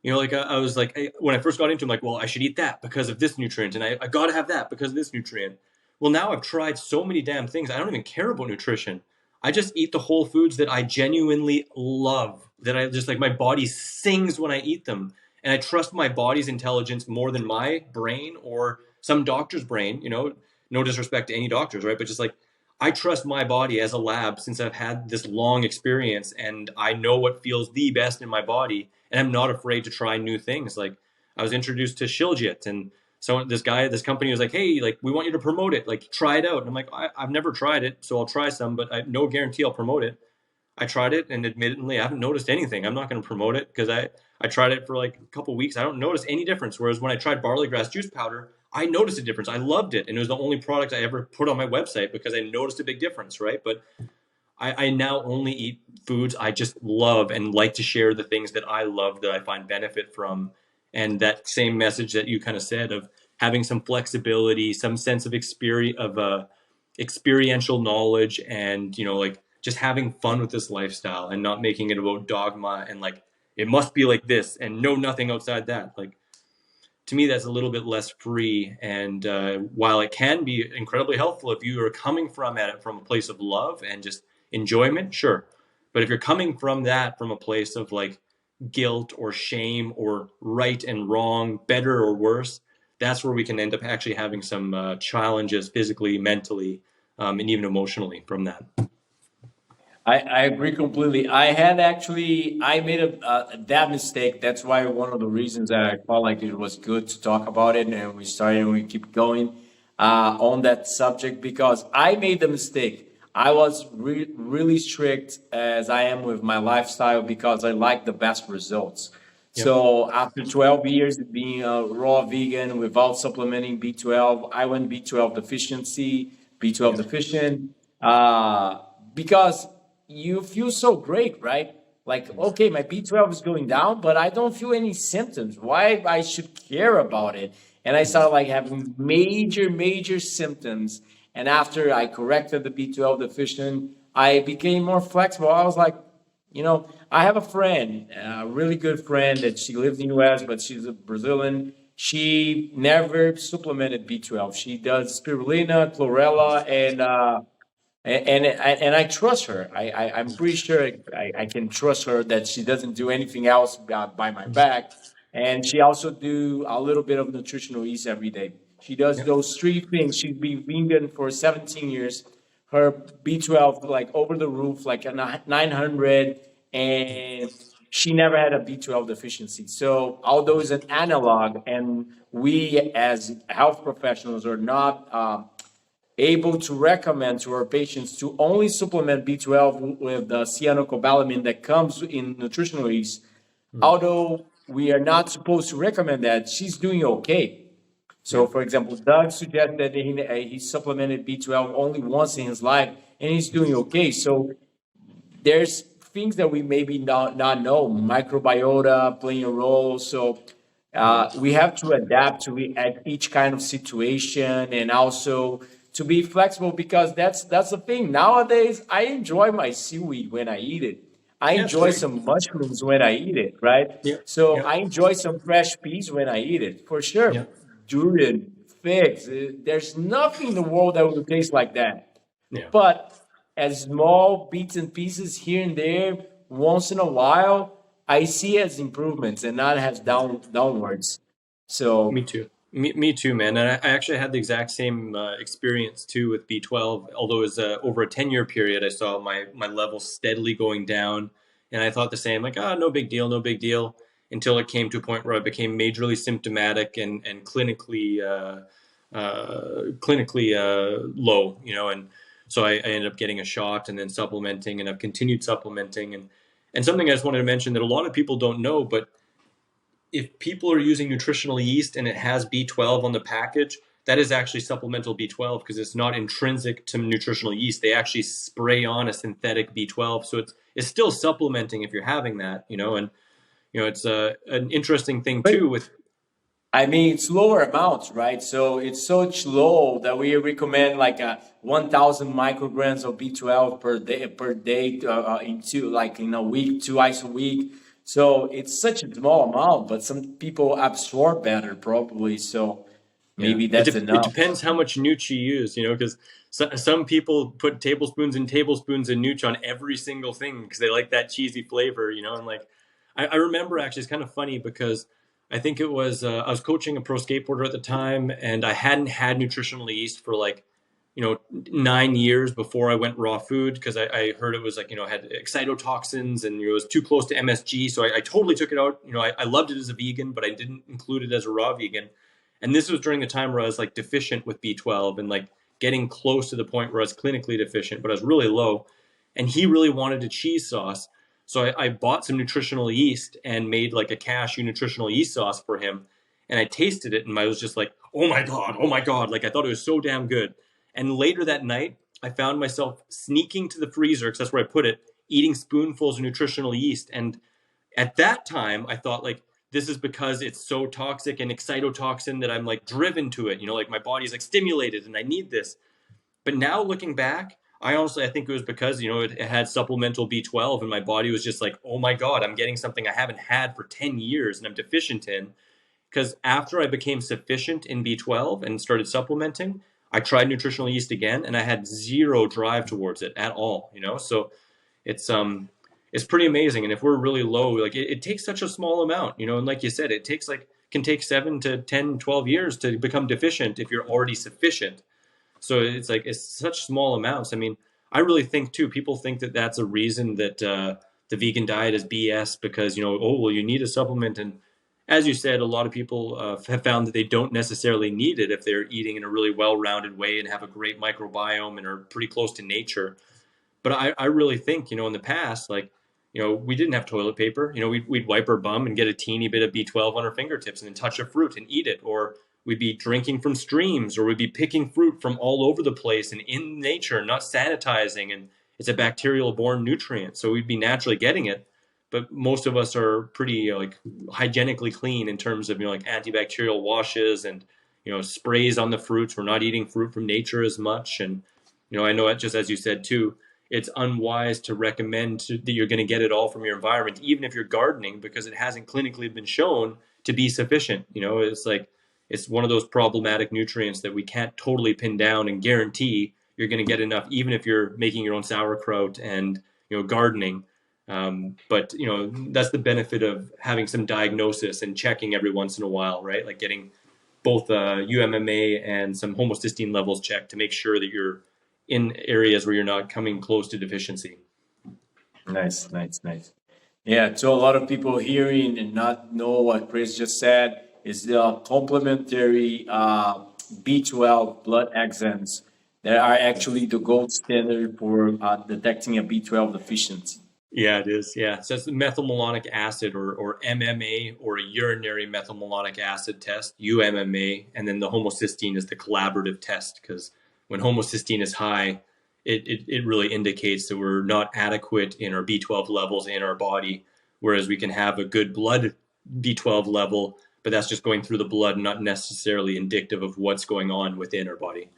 like I was like, when I first got into it, I'm like, well, I should eat that because of this nutrient. And I got to have that because of this nutrient. Well, now I've tried so many damn things. I don't even care about nutrition. I just eat the whole foods that I genuinely love, that I just like, my body sings when I eat them. And I trust my body's intelligence more than my brain or some doctor's brain, no disrespect to any doctors, right? But just like, I trust my body as a lab since I've had this long experience and I know what feels the best in my body. And I'm not afraid to try new things. Like I was introduced to Shilajit, and so this company was like, hey, like we want you to promote it, like try it out. And I'm like, I've never tried it, so I'll try some, but I no guarantee I'll promote it. I tried it and admittedly I haven't noticed anything. I'm not going to promote it because I tried it for like a couple weeks. I don't notice any difference. Whereas when I tried barley grass juice powder, I noticed a difference. I loved it. And it was the only product I ever put on my website because I noticed a big difference, right? But I now only eat foods I just love and like to share the things that I love that I find benefit from. And that same message that you kind of said of having some flexibility, some sense of experiential knowledge, and, like just having fun with this lifestyle and not making it about dogma and like, it must be like this and know nothing outside that. Like, to me, that's a little bit less free. And while it can be incredibly helpful if you are coming at it from a place of love and just enjoyment, sure. But if you're coming from a place of like guilt or shame or right and wrong, better or worse, that's where we can end up actually having some challenges physically, mentally, and even emotionally from that. I agree completely. I made that mistake. That's why one of the reasons that I felt like it was good to talk about it, and we keep going on that subject, because I made the mistake. I was really strict as I am with my lifestyle because I like the best results. Yep. So after 12 years of being a raw vegan without supplementing B12, I went B12 deficiency, B12 deficient, because you feel so great, right? Like, okay, my B12 is going down, but I don't feel any symptoms. Why I should care about it? And I started like having major symptoms. And after I corrected the B12 deficient, I became more flexible. I was like, I have a friend, a really good friend that she lives in the US, but she's a Brazilian. She never supplemented B12. She does spirulina, chlorella, and I trust her. I'm pretty sure I can trust her that she doesn't do anything else by my back. And she also do a little bit of nutritional yeast every day. She does those three things. She's been vegan for 17 years. Her B12 like over the roof, like a 900, and she never had a B12 deficiency. So although it's an analog, and we as health professionals are not able to recommend to our patients to only supplement B12 with the cyanocobalamin that comes in nutritional yeast, although we are not supposed to recommend that, she's doing okay. So, Yeah. for example, Doug suggested that he supplemented B12 only once in his life, and he's doing okay. So there's things that we maybe not know, microbiota playing a role. So we have to adapt to at each kind of situation, and also to be flexible, because that's the thing. Nowadays, I enjoy my seaweed when I eat it. I Yeah, enjoy sure. some mushrooms when I eat it, right? Yeah. So Yeah. I enjoy some fresh peas when I eat it, for Yeah. sure. Durian, figs, there's nothing in the world that will taste like that. Yeah. But as small bits and pieces here and there, once in a while, I see as improvements and not as downwards. Me So too. Me too, man. And I actually had the exact same experience too with B12. Although it was over a 10-year period, I saw my levels steadily going down, and I thought the same, like, ah, no big deal, no big deal, until it came to a point where I became majorly symptomatic and clinically low, and so I ended up getting a shot and then supplementing, and I've continued supplementing, and something I just wanted to mention that a lot of people don't know, but if people are using nutritional yeast and it has B12 on the package, that is actually supplemental B12 because it's not intrinsic to nutritional yeast. They actually spray on a synthetic B12, so it's still supplementing if you're having that, and it's an interesting thing too with. I mean, it's lower amounts, right? So it's such low that we recommend like 1,000 micrograms of B12 per day into like in a week, twice a week. So it's such a small amount, but some people absorb better probably. So Yeah, maybe it, that's it enough. depends how much nooch you use, because some people put tablespoons and tablespoons of nooch on every single thing because they like that cheesy flavor, and like I remember actually it's kind of funny because I think it was I was coaching a pro skateboarder at the time and I hadn't had nutritional yeast for like 9 years before I went raw food because I heard it was like had excitotoxins and it was too close to MSG, so I totally took it out. I loved it as a vegan, but I didn't include it as a raw vegan. And this was during the time where I was like deficient with B12 and like getting close to the point where I was clinically deficient, but I was really low. And he really wanted a cheese sauce. So I bought some nutritional yeast and made like a cashew nutritional yeast sauce for him. And I tasted it and I was just like, oh my God, oh my God. Like I thought it was so damn good. And later that night, I found myself sneaking to the freezer, because that's where I put it, eating spoonfuls of nutritional yeast. And at that time, I thought like, this is because it's so toxic and excitotoxin that I'm like driven to it. Like my body's like stimulated and I need this. But now looking back, I think it was because, it had supplemental B12 and my body was just like, oh my God, I'm getting something I haven't had for 10 years and I'm deficient in. Because after I became sufficient in B12 and started supplementing, I tried nutritional yeast again and I had zero drive towards it at all, So it's pretty amazing. And if we're really low, like it takes such a small amount, and like you said, can take 7 to 10, 12 years to become deficient if you're already sufficient. So it's like, it's such small amounts. I mean, I really think too, people think that that's a reason that the vegan diet is BS because, oh, well, you need a supplement. And as you said, a lot of people have found that they don't necessarily need it if they're eating in a really well-rounded way and have a great microbiome and are pretty close to nature. But I really think, in the past, like, we didn't have toilet paper. We'd wipe our bum and get a teeny bit of B12 on our fingertips and then touch a fruit and eat it. Or we'd be drinking from streams, or we'd be picking fruit from all over the place and in nature, not sanitizing. And it's a bacterial borne nutrient. So we'd be naturally getting it. But most of us are pretty like hygienically clean in terms of, like antibacterial washes and, sprays on the fruits. We're not eating fruit from nature as much. And, I know it, just as you said too, it's unwise to recommend that you're going to get it all from your environment, even if you're gardening, because it hasn't clinically been shown to be sufficient. It's like, it's one of those problematic nutrients that we can't totally pin down and guarantee you're going to get enough, even if you're making your own sauerkraut and, gardening. But, that's the benefit of having some diagnosis and checking every once in a while, right? Like getting both UMMA and some homocysteine levels checked to make sure that you're in areas where you're not coming close to deficiency. Nice, nice, nice. Yeah, so a lot of people hearing and not know what Chris just said is the complementary B12 blood exams that are actually the gold standard for detecting a B12 deficiency. Yeah, it is. Yeah. So it's the methylmalonic acid or MMA or a urinary methylmalonic acid test, UMMA. And then the homocysteine is the collaborative test because when homocysteine is high, it really indicates that we're not adequate in our B12 levels in our body. Whereas we can have a good blood B12 level, but that's just going through the blood, not necessarily indicative of what's going on within our body.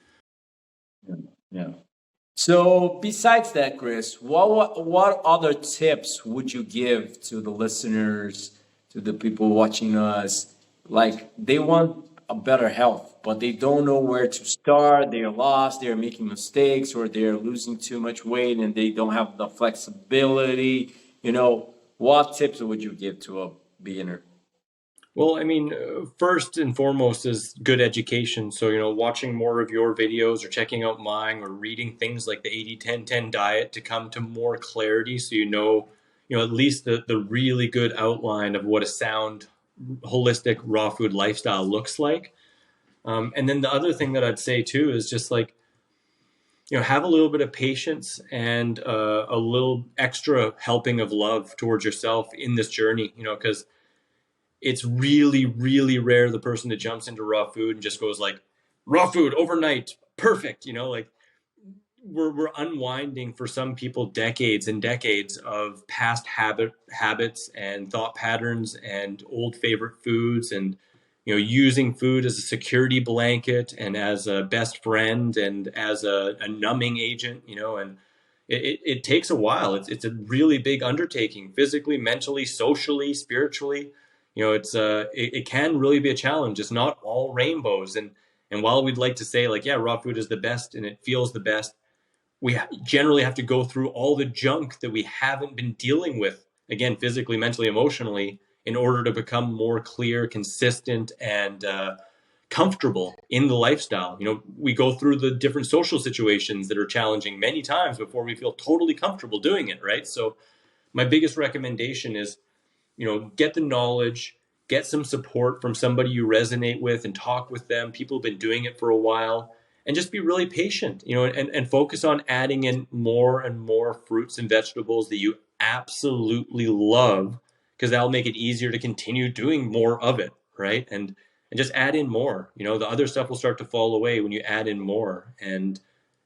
Yeah. So besides that, Chris, what other tips would you give to the listeners, to the people watching us? Like they want a better health, but they don't know where to start. They're lost. They're making mistakes, or they're losing too much weight, and they don't have the flexibility. What tips would you give to a beginner? Well, I mean, first and foremost is good education. So, watching more of your videos or checking out mine or reading things like the 80-10-10 diet to come to more clarity. So, at least the really good outline of what a sound, holistic raw food lifestyle looks like. And then the other thing that I'd say too is just like, have a little bit of patience and a little extra helping of love towards yourself in this journey, because it's really, really rare the person that jumps into raw food and just goes like, raw food overnight, perfect. Like we're unwinding for some people decades and decades of past habits and thought patterns and old favorite foods, and using food as a security blanket and as a best friend and as a numbing agent. And it takes a while. It's a really big undertaking, physically, mentally, socially, spiritually. It can really be a challenge. It's not all rainbows. And while we'd like to say like, yeah, raw food is the best and it feels the best, we generally have to go through all the junk that we haven't been dealing with, again, physically, mentally, emotionally, in order to become more clear, consistent, and comfortable in the lifestyle. We go through the different social situations that are challenging many times before we feel totally comfortable doing it, right? So my biggest recommendation is, get the knowledge, get some support from somebody you resonate with and talk with them, people who've been doing it for a while, and just be really patient, and focus on adding in more and more fruits and vegetables that you absolutely love, because that'll make it easier to continue doing more of it, right? And just add in more. The other stuff will start to fall away when you add in more, and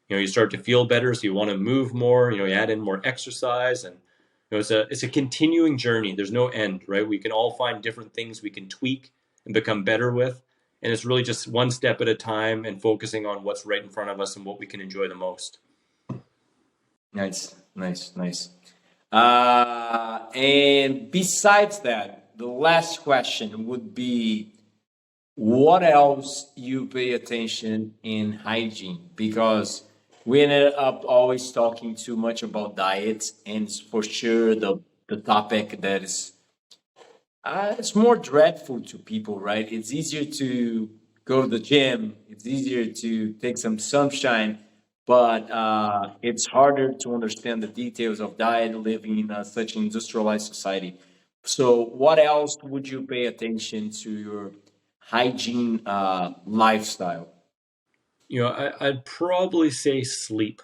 you start to feel better, so you want to move more. You add in more exercise, and it's a continuing journey. There's no end, right? We can all find different things we can tweak and become better with. And it's really just one step at a time and focusing on what's right in front of us and what we can enjoy the most. Nice. And besides that, the last question would be, what else you pay attention in hygiene? Because we ended up always talking too much about diets, and it's for sure the topic that is it's more dreadful to people, right? It's easier to go to the gym. It's easier to take some sunshine, but it's harder to understand the details of diet living in such an industrialized society. So, what else would you pay attention to your hygiene lifestyle? I'd probably say sleep.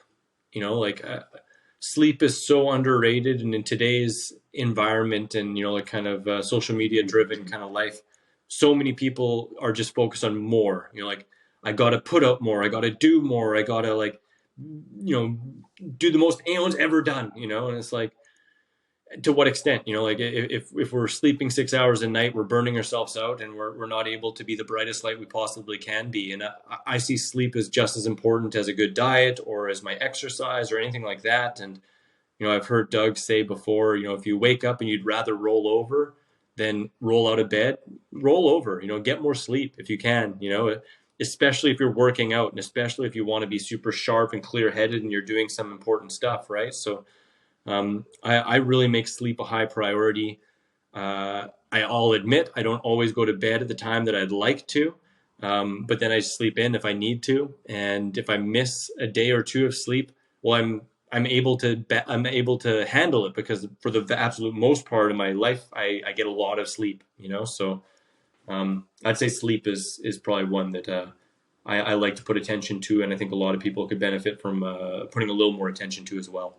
Like sleep is so underrated, and in today's environment and like kind of social media driven kind of life, so many people are just focused on more. Like I gotta put out more, I gotta do more, I gotta like do the most anyone's ever done. And it's like, to what extent? Like if we're sleeping 6 hours a night, we're burning ourselves out, and we're not able to be the brightest light we possibly can be. And I see sleep as just as important as a good diet or as my exercise or anything like that. And I've heard Doug say before, if you wake up and you'd rather roll over than roll out of bed, roll over. Get more sleep if you can. Especially if you're working out, and especially if you want to be super sharp and clear headed and you're doing some important stuff, right? So I really make sleep a high priority. I'll admit I don't always go to bed at the time that I'd like to, but then I sleep in if I need to. And if I miss a day or two of sleep, well, I'm able to handle it, because for the absolute most part of my life, I get a lot of sleep. So I'd say sleep is probably one that I like to put attention to, and I think a lot of people could benefit from putting a little more attention to as well.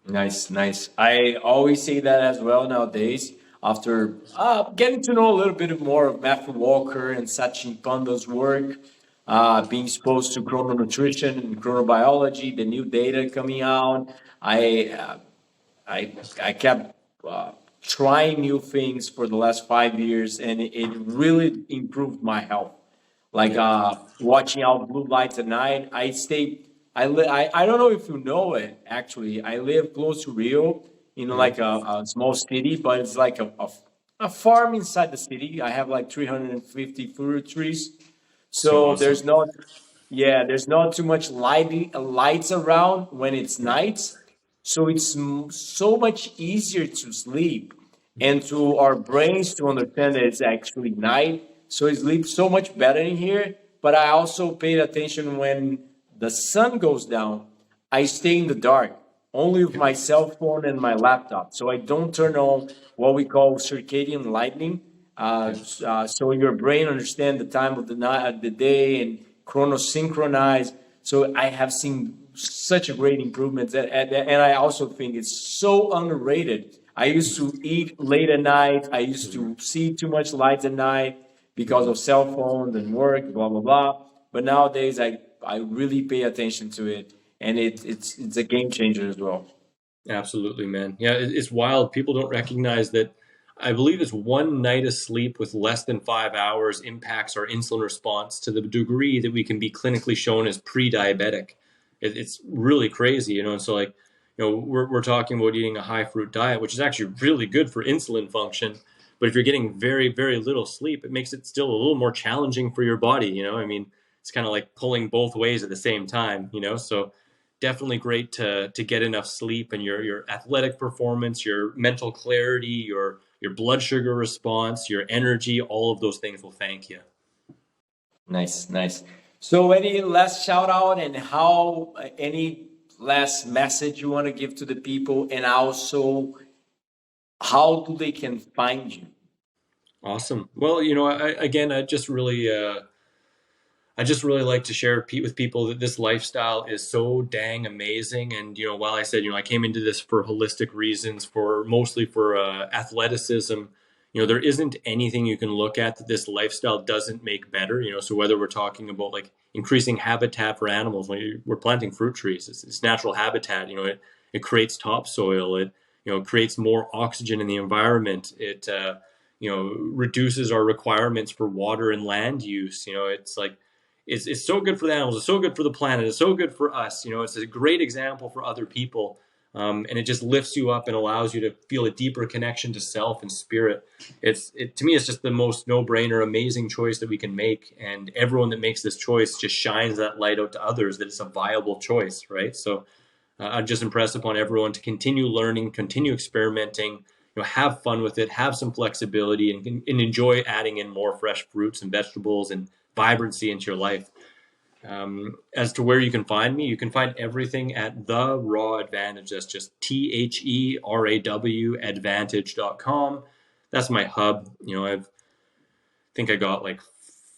Nice, nice. I always say that as well nowadays. After getting to know a little bit more of Matthew Walker and Sachin Panda's work, being exposed to chrononutrition and chronobiology, the new data coming out, I uh, I kept trying new things for the last 5 years, and it really improved my health. Like Yeah. watching out blue lights at night. I stay. I don't know if you know it. Actually, I live close to Rio, Mhm. like a small city, but it's like a farm inside the city. I have like 350 fruit trees, So so awesome. there's not too much lights around when it's nights, so it's so much easier to sleep and to our brains to understand that it's actually night. So it sleeps so much better in here. But I also paid attention when the sun goes down. I stay in the dark only with my cell phone and my laptop. So I don't turn on what we call circadian lightning. Yeah. So your brain understands the time of the night, the day, and chronosynchronize. So I have seen such a great improvement, and I also think it's so underrated. I used to eat late at night. I used Mhm. to see too much lights at night because of cell phones and work, blah blah blah. But nowadays, I really pay attention to it, and it's a game changer as well. Absolutely, man. Yeah, it's wild. People don't recognize that. I believe it's one night of sleep with less than 5 hours impacts our insulin response to the degree that we can be clinically shown as pre-diabetic. It's really crazy, you know. And so, like, we're talking about eating a high fruit diet, which is actually really good for insulin function. But if you're getting very, very little sleep, it makes it still a little more challenging for your body. You know, I mean, it's kind of like pulling both ways at the same time. You know, so definitely great to get enough sleep, and your athletic performance, your mental clarity, your blood sugar response, your energy, all of those things will thank you. Nice, nice. So, any last shout out and how any last message you want to give to the people, and also how do they can find you? Awesome. Well, again, I just really like to share with people that this lifestyle is so dang amazing. And, while I said, I came into this for holistic reasons, for mostly for athleticism, there isn't anything you can look at that this lifestyle doesn't make better. So whether we're talking about like increasing habitat for animals, like we're planting fruit trees, it's natural habitat. It creates topsoil. It creates more oxygen in the environment. It reduces our requirements for water and land use. It's like it's so good for the animals. It's so good for the planet. It's so good for us. It's a great example for other people. And it just lifts you up and allows you to feel a deeper connection to self and spirit. To me, it's just the most no-brainer, amazing choice that we can make. And everyone that makes this choice just shines that light out to others that it's a viable choice, right? So I just impress upon everyone to continue learning, continue experimenting, have fun with it, have some flexibility, and enjoy adding in more fresh fruits and vegetables and vibrancy into your life. As to where you can find me, you can find everything at The Raw Advantage. That's just THERAW advantage.com. That's my hub. I think I got like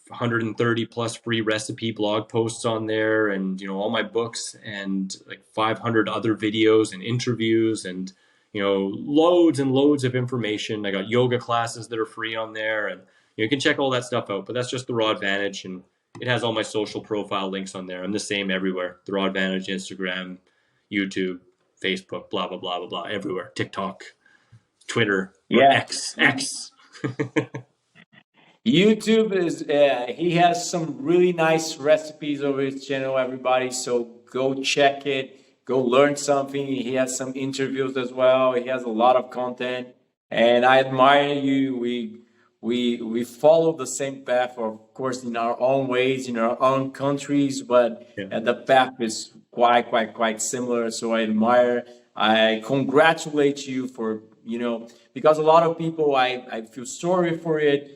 130 plus free recipe blog posts on there, and all my books, and like 500 other videos and interviews, and loads and loads of information. I got yoga classes that are free on there, and you can check all that stuff out. But that's just The Raw Advantage, and it has all my social profile links on there. I'm the same everywhere: The Raw Advantage, Instagram, YouTube, Facebook, blah blah blah blah blah, everywhere. TikTok, Twitter, or Yeah, X. YouTube is he has some really nice recipes over his channel, everybody. So go check it, go learn something. He has some interviews as well. He has a lot of content, and I admire you. We follow the same path, of course, in our own ways, in our own countries, but Yeah. the path is quite similar. So I admire. I congratulate you for because a lot of people I feel sorry for it,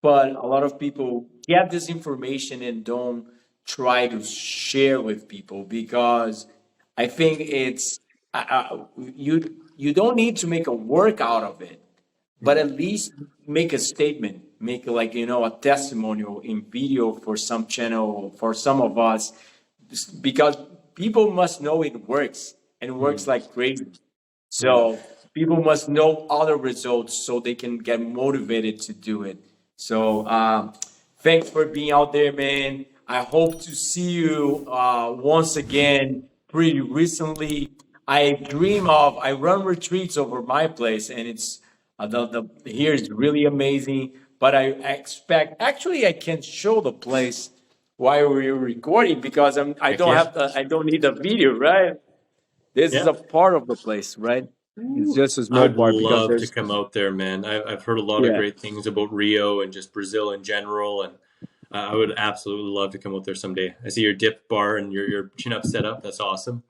but a lot of people get this information and don't try to share with people because I think it's you don't need to make a work out of it, but Mhm. at least make a statement. make like, a testimonial in video for some channel, for some of us, because people must know it works and it works like crazy. So people must know other results so they can get motivated to do it. So thanks for being out there, man. I hope to see you once again pretty recently. I run retreats over my place, and it's the here is really amazing. But I expect, actually, I can show the place while we're recording because Heck yeah. I don't need a video, right? This is Yeah. a part of the place, right? It's just a small I'd part because love to there's, come out there, man. I've heard a lot of yeah, great things about Rio and just Brazil in general, and I would absolutely love to come out there someday. I see your dip bar and your chin up setup. That's awesome.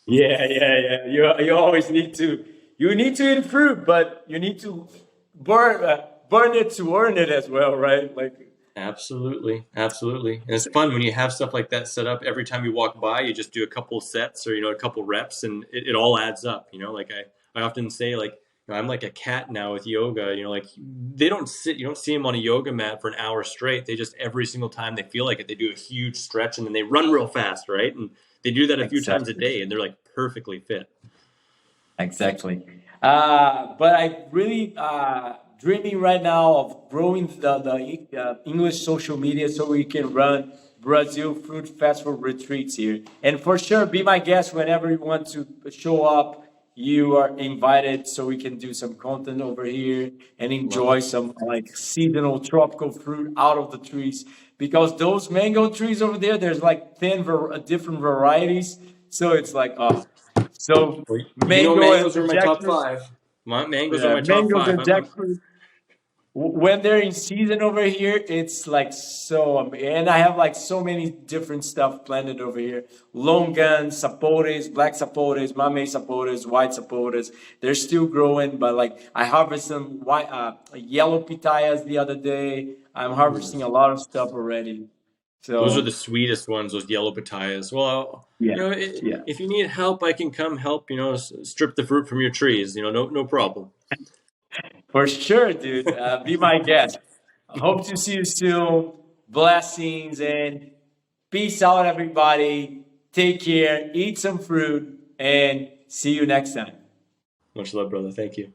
yeah. You always you need to eat fruit, but you need to burn it to earn it as well, right? Like, Absolutely, absolutely. And it's fun when you have stuff like that set up. Every time you walk by, you just do a couple sets or a couple reps, and it all adds up. Like I often say, like I'm like a cat now with yoga. Like they don't sit. You don't see them on a yoga mat for an hour straight. They just every single time they feel like it, they do a huge stretch and then they run real fast, right? And they do that a few times a exactly. day, and they're like perfectly fit. Exactly. But I really dreaming right now of growing the English social media so we can run Brazil Fruit Festival retreats here. And for sure, be my guest whenever you want to show up. You are invited so we can do some content over here and Love it. enjoy some like seasonal tropical fruit out of the trees. Because those mango trees over there, there's like 10 different varieties. So it's like, so Well, mango and mangoes are my top jackfruit, five. Mangoes are yeah, my top mangoes five. and jackfruit. When they're in season over here, it's like so. And I have like so many different stuff planted over here: longan, sapores, black sapores, mame sapores, white sapores. They're still growing, but like I harvested some white, yellow pitayas the other day. I'm harvesting a lot of stuff already. Those are the So sweetest ones, those yellow pitayas. Well, yeah, yeah. if you need help, I can come help. Strip the fruit from your trees. No problem. For sure, dude. Be my guest. I hope to see you soon. Blessings and peace out, everybody. Take care, eat some fruit, and see you next time. Much love, brother. Thank you.